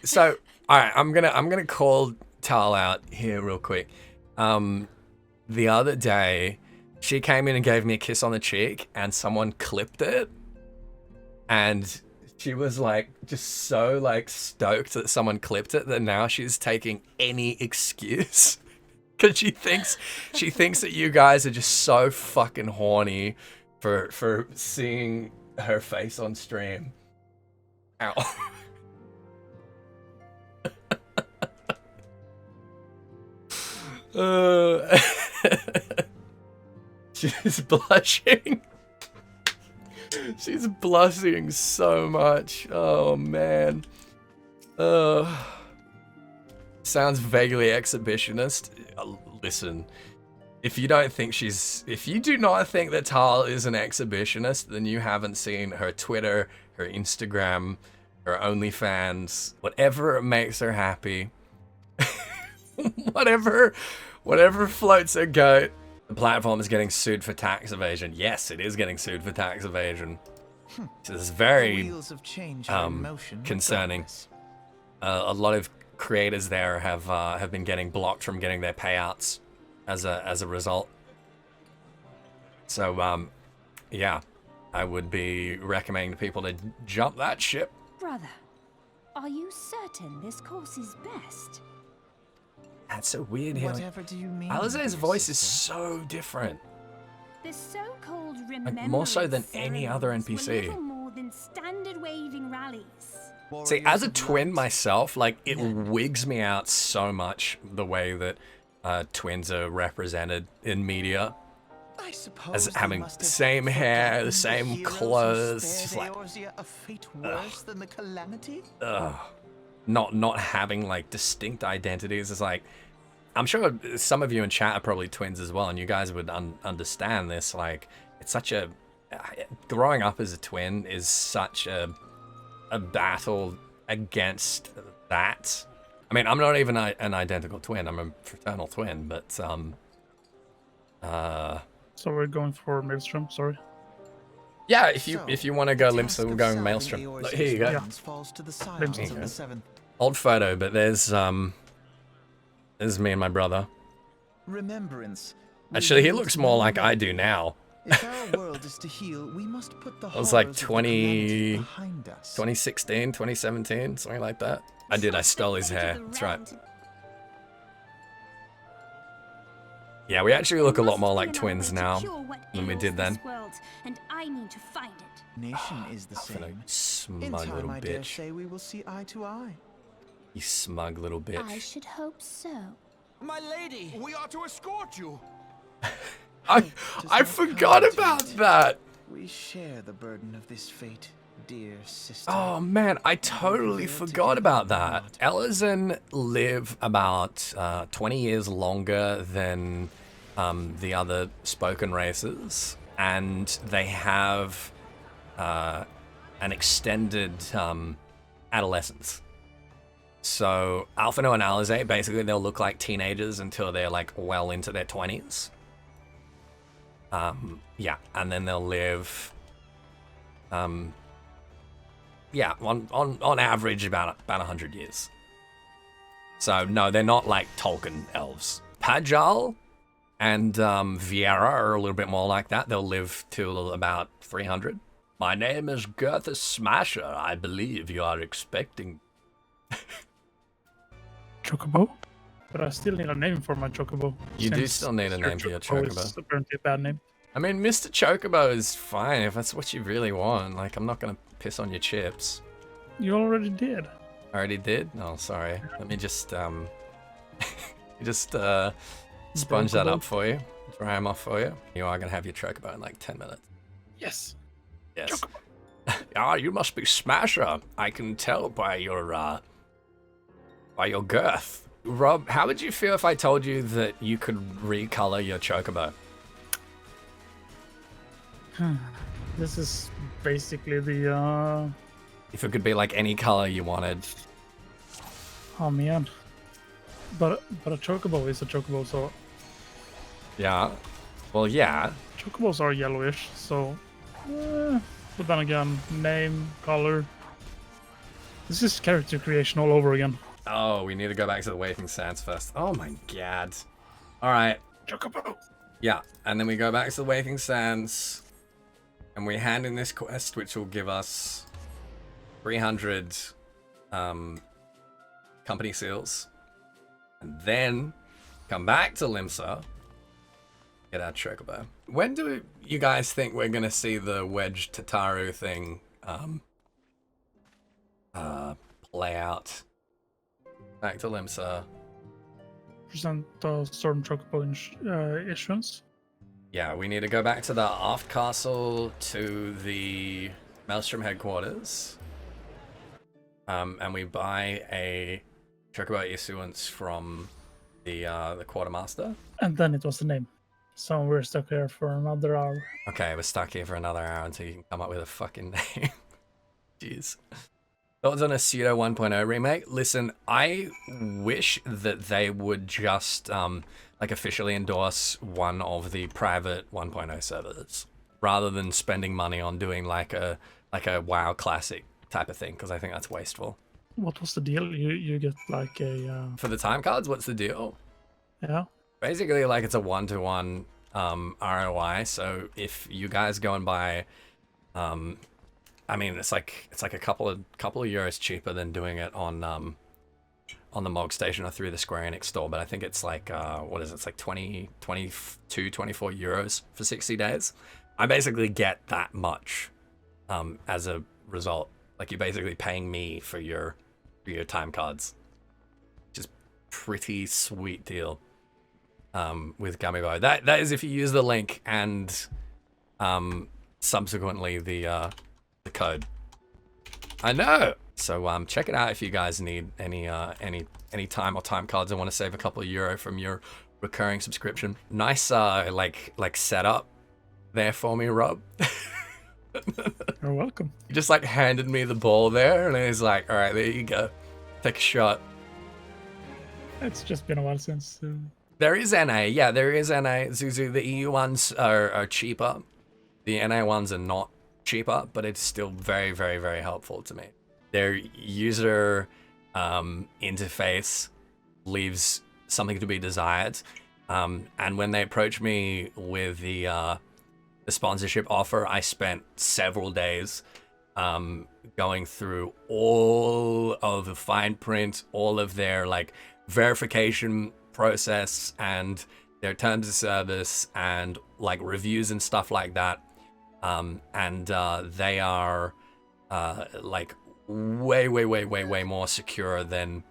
all right. I'm gonna call Tal out here real quick. The other day, she came in and gave me a kiss on the cheek, and someone clipped it, and she was like just so like stoked that someone clipped it that now she's taking any excuse Because she thinks that you guys are just so fucking horny for seeing her face on stream. Ow. She's blushing. She's blushing so much. Oh man. Sounds vaguely exhibitionist. Listen, if you do not think that Tal is an exhibitionist, then you haven't seen her Twitter, her Instagram, her OnlyFans, whatever makes her happy. whatever floats her goat. The platform is getting sued for tax evasion. Yes, it is getting sued for tax evasion. This is very concerning. A lot of creators there have been getting blocked from getting their payouts as a result. So yeah, I would be recommending people to jump that ship. Brother, are you certain this course is best? That's so weird here. Whatever do you mean? Alize's voice is so different. The so-called Like, more so than any other remembrance NPC. were little more than standard waving rallies. See, as a twin myself, like, it wigs me out so much the way that twins are represented in media. I suppose As having must the have same hair, the forgotten same heroes who clothes, spared just like, Eorzea a fate worse than the calamity? not having like distinct identities is like, I'm sure some of you in chat are probably twins as well, and you guys would understand this. Like, it's such a growing up as a twin is such a battle against that. I mean, I'm not even an identical twin. I'm a fraternal twin, but So we're going for Maelstrom, sorry. yeah, if you want to go Limsa, we're going Maelstrom. Look, here you go. Yeah. Falls to the Limsa. silence of the seventh. Old photo, but there's me and my brother. Remembrance. Actually, he looks more like I do now. If our world is to heal, we must put the It was like horrors of the calamity 20 behind us. 2016, 2017, something like that. I stole his hair. That's right. Yeah, we actually look a lot more like twins now than we did then. And I need to find it. Nation is the same. In Smug time, little I dare bitch. say we will see eye to eye. You smug little I bitch. should hope so. My lady, we are to escort you. I forgot about that. We share the burden of this fate, dear sister. Oh man, I totally forgot about that. Elezen live about 20 years longer than the other spoken races, and they have an extended adolescence. So Alphino and Alize, basically they'll look like teenagers until they're like well into their 20s. Yeah, and then they'll live yeah, on average about 100 years. So no, they're not like Tolkien elves. Pajal and Viera are a little bit more like that. They'll live till about 300. My name is Gertha Smasher. I believe you are expecting. Chocobo? But I still need a name for my Chocobo. You do since still need a Sir name for your Is Chocobo. apparently a bad name. I mean, Mr. Chocobo is fine if that's what you really want. Like, I'm not gonna piss on your chips. You already did. I already did? Oh, sorry. Let me just sponge that up for you. Dry them off for you. You are gonna have your Chocobo in like 10 minutes. Yes. Yes. Ah, you must be Smasher. I can tell by your girth. Rob, how would you feel if I told you that you could recolor your Chocobo? This is basically the If it could be like any color you wanted. oh man. But a Chocobo is a Chocobo, so Yeah. Well, yeah. Chocobos are yellowish, so but then again, name, color. This is character creation all over again. Oh, we need to go back to the Waiting Sands first. Oh my god. Alright. Chocobo! Yeah, and then we go back to the Waiting Sands. And we hand in this quest, which will give us 300 company seals. And then come back to Limsa, get our chocobo. When do you guys think we're gonna see the Wedge Tataru thing play out? Back to Limsa. Present the Storm Chocobo issuance. Yeah, we need to go back to the Aft Castle to the Maelstrom headquarters. And we buy a chocobo issuance from the quartermaster. And then it was the name. So we're stuck here for another hour. Okay, we're stuck here for another hour until you can come up with a fucking name. Jeez. Thoughts on a pseudo 1.0 remake? Listen, I wish that they would just like officially endorse one of the private 1.0 servers rather than spending money on doing like a WoW classic type of thing, because I think that's wasteful. What was the deal? You get like a For the time cards, what's the deal? yeah. Basically, like it's a 1-to-1 ROI. So if you guys go and buy, I mean, it's like a couple of euros cheaper than doing it on the Mog Station or through the Square Enix store. But I think it's like what is it? It's like 22, 24 euros for 60 days. I basically get that much as a result. Like you're basically paying me for your time cards, which is pretty sweet deal. With Gummibo. That is if you use the link and subsequently the code. I know. So check it out if you guys need any time or time cards and want to save a couple of euro from your recurring subscription. Nice like setup there for me, Rob. You're welcome. You just like handed me the ball there and he's like, all right, there you go. Take a shot. It's just been a while since. There is NA, yeah, there is NA. Zuzu, the EU ones are cheaper. The NA ones are not cheaper, but it's still very, very, very helpful to me. Their user interface leaves something to be desired. And when they approached me with the sponsorship offer, I spent several days going through all of the fine print, all of their like verification process and their terms of service and like reviews and stuff like that. And they are like way more secure than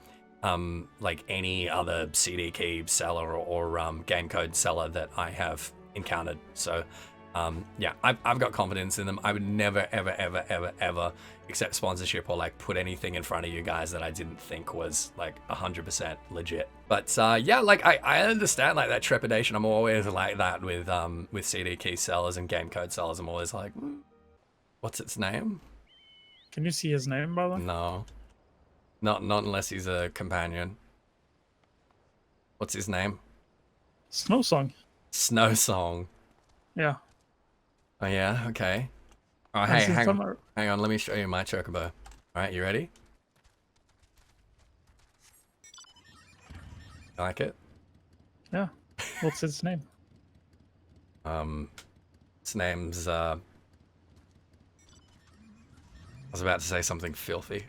like any other CD key seller or game code seller that I have encountered. So yeah, I've got confidence in them. I would never ever accept sponsorship or like put anything in front of you guys that I didn't think was like 100% legit. But yeah, like I understand like that trepidation. I'm always like that with CD key sellers and game code sellers. I'm always like, what's its name? Can you see his name, by the way? No, not unless he's a companion. What's his name? Snow Song. Snow Song. Yeah. Oh yeah, okay. Oh hey, hang on, let me show you my chocobo. Alright, you ready? You like it? Yeah. What's its name? Its name's I was about to say something filthy.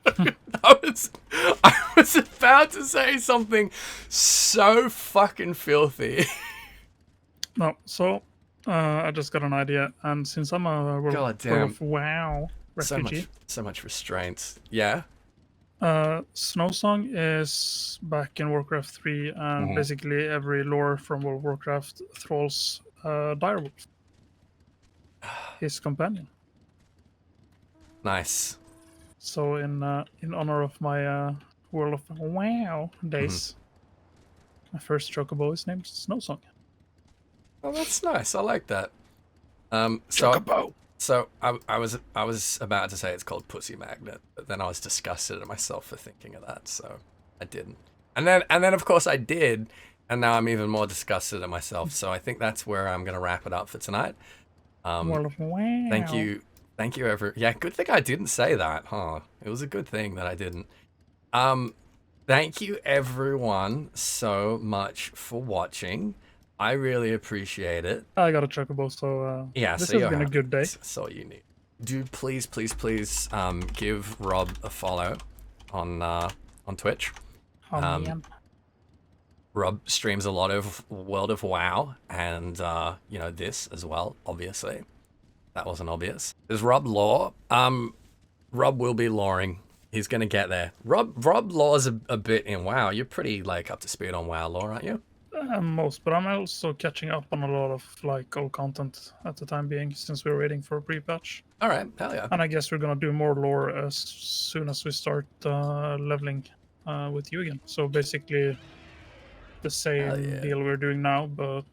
I was about to say something so fucking filthy. No, so I just got an idea, and since I'm a World of WoW refugee, so much restraint. Yeah. Snow Song is back in Warcraft 3, and basically every lore from World of Warcraft thralls Direwolf, his companion. Nice. So in honor of my World of WoW days, my first chocobo is named Snow Song. Oh, that's nice. I like that. So I was about to say it's called Pussy Magnet, but then I was disgusted at myself for thinking of that, so I didn't. And then of course I did, and now I'm even more disgusted at myself. So I think that's where I'm gonna wrap it up for tonight. World of WoW. Thank you, yeah, good thing I didn't say that, huh? It was a good thing that I didn't. Thank you everyone so much for watching. I really appreciate it. I got a chocobo, so yeah, this so has been a good day. That's all you need. Do please give Rob a follow on Twitch. Rob streams a lot of World of WoW and, you know, this as well, obviously. That wasn't obvious. Does Rob lore? Rob will be loring. He's going to get there. Rob lores a bit in WoW. You're pretty, like, up to speed on WoW lore, aren't you? Most, but I'm also catching up on a lot of like old content at the time being, since we're waiting for a pre-patch. All right, hell yeah. And I guess we're gonna do more lore as soon as we start leveling with you again. So basically, the same deal we're doing now, but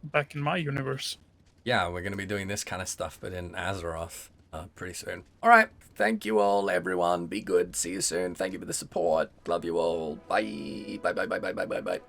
back in my universe. Yeah, we're going to be doing this kind of stuff, but in Azeroth pretty soon. All right, thank you all, everyone. Be good. See you soon. Thank you for the support. Love you all. Bye. Bye, bye, bye, bye, bye, bye, bye.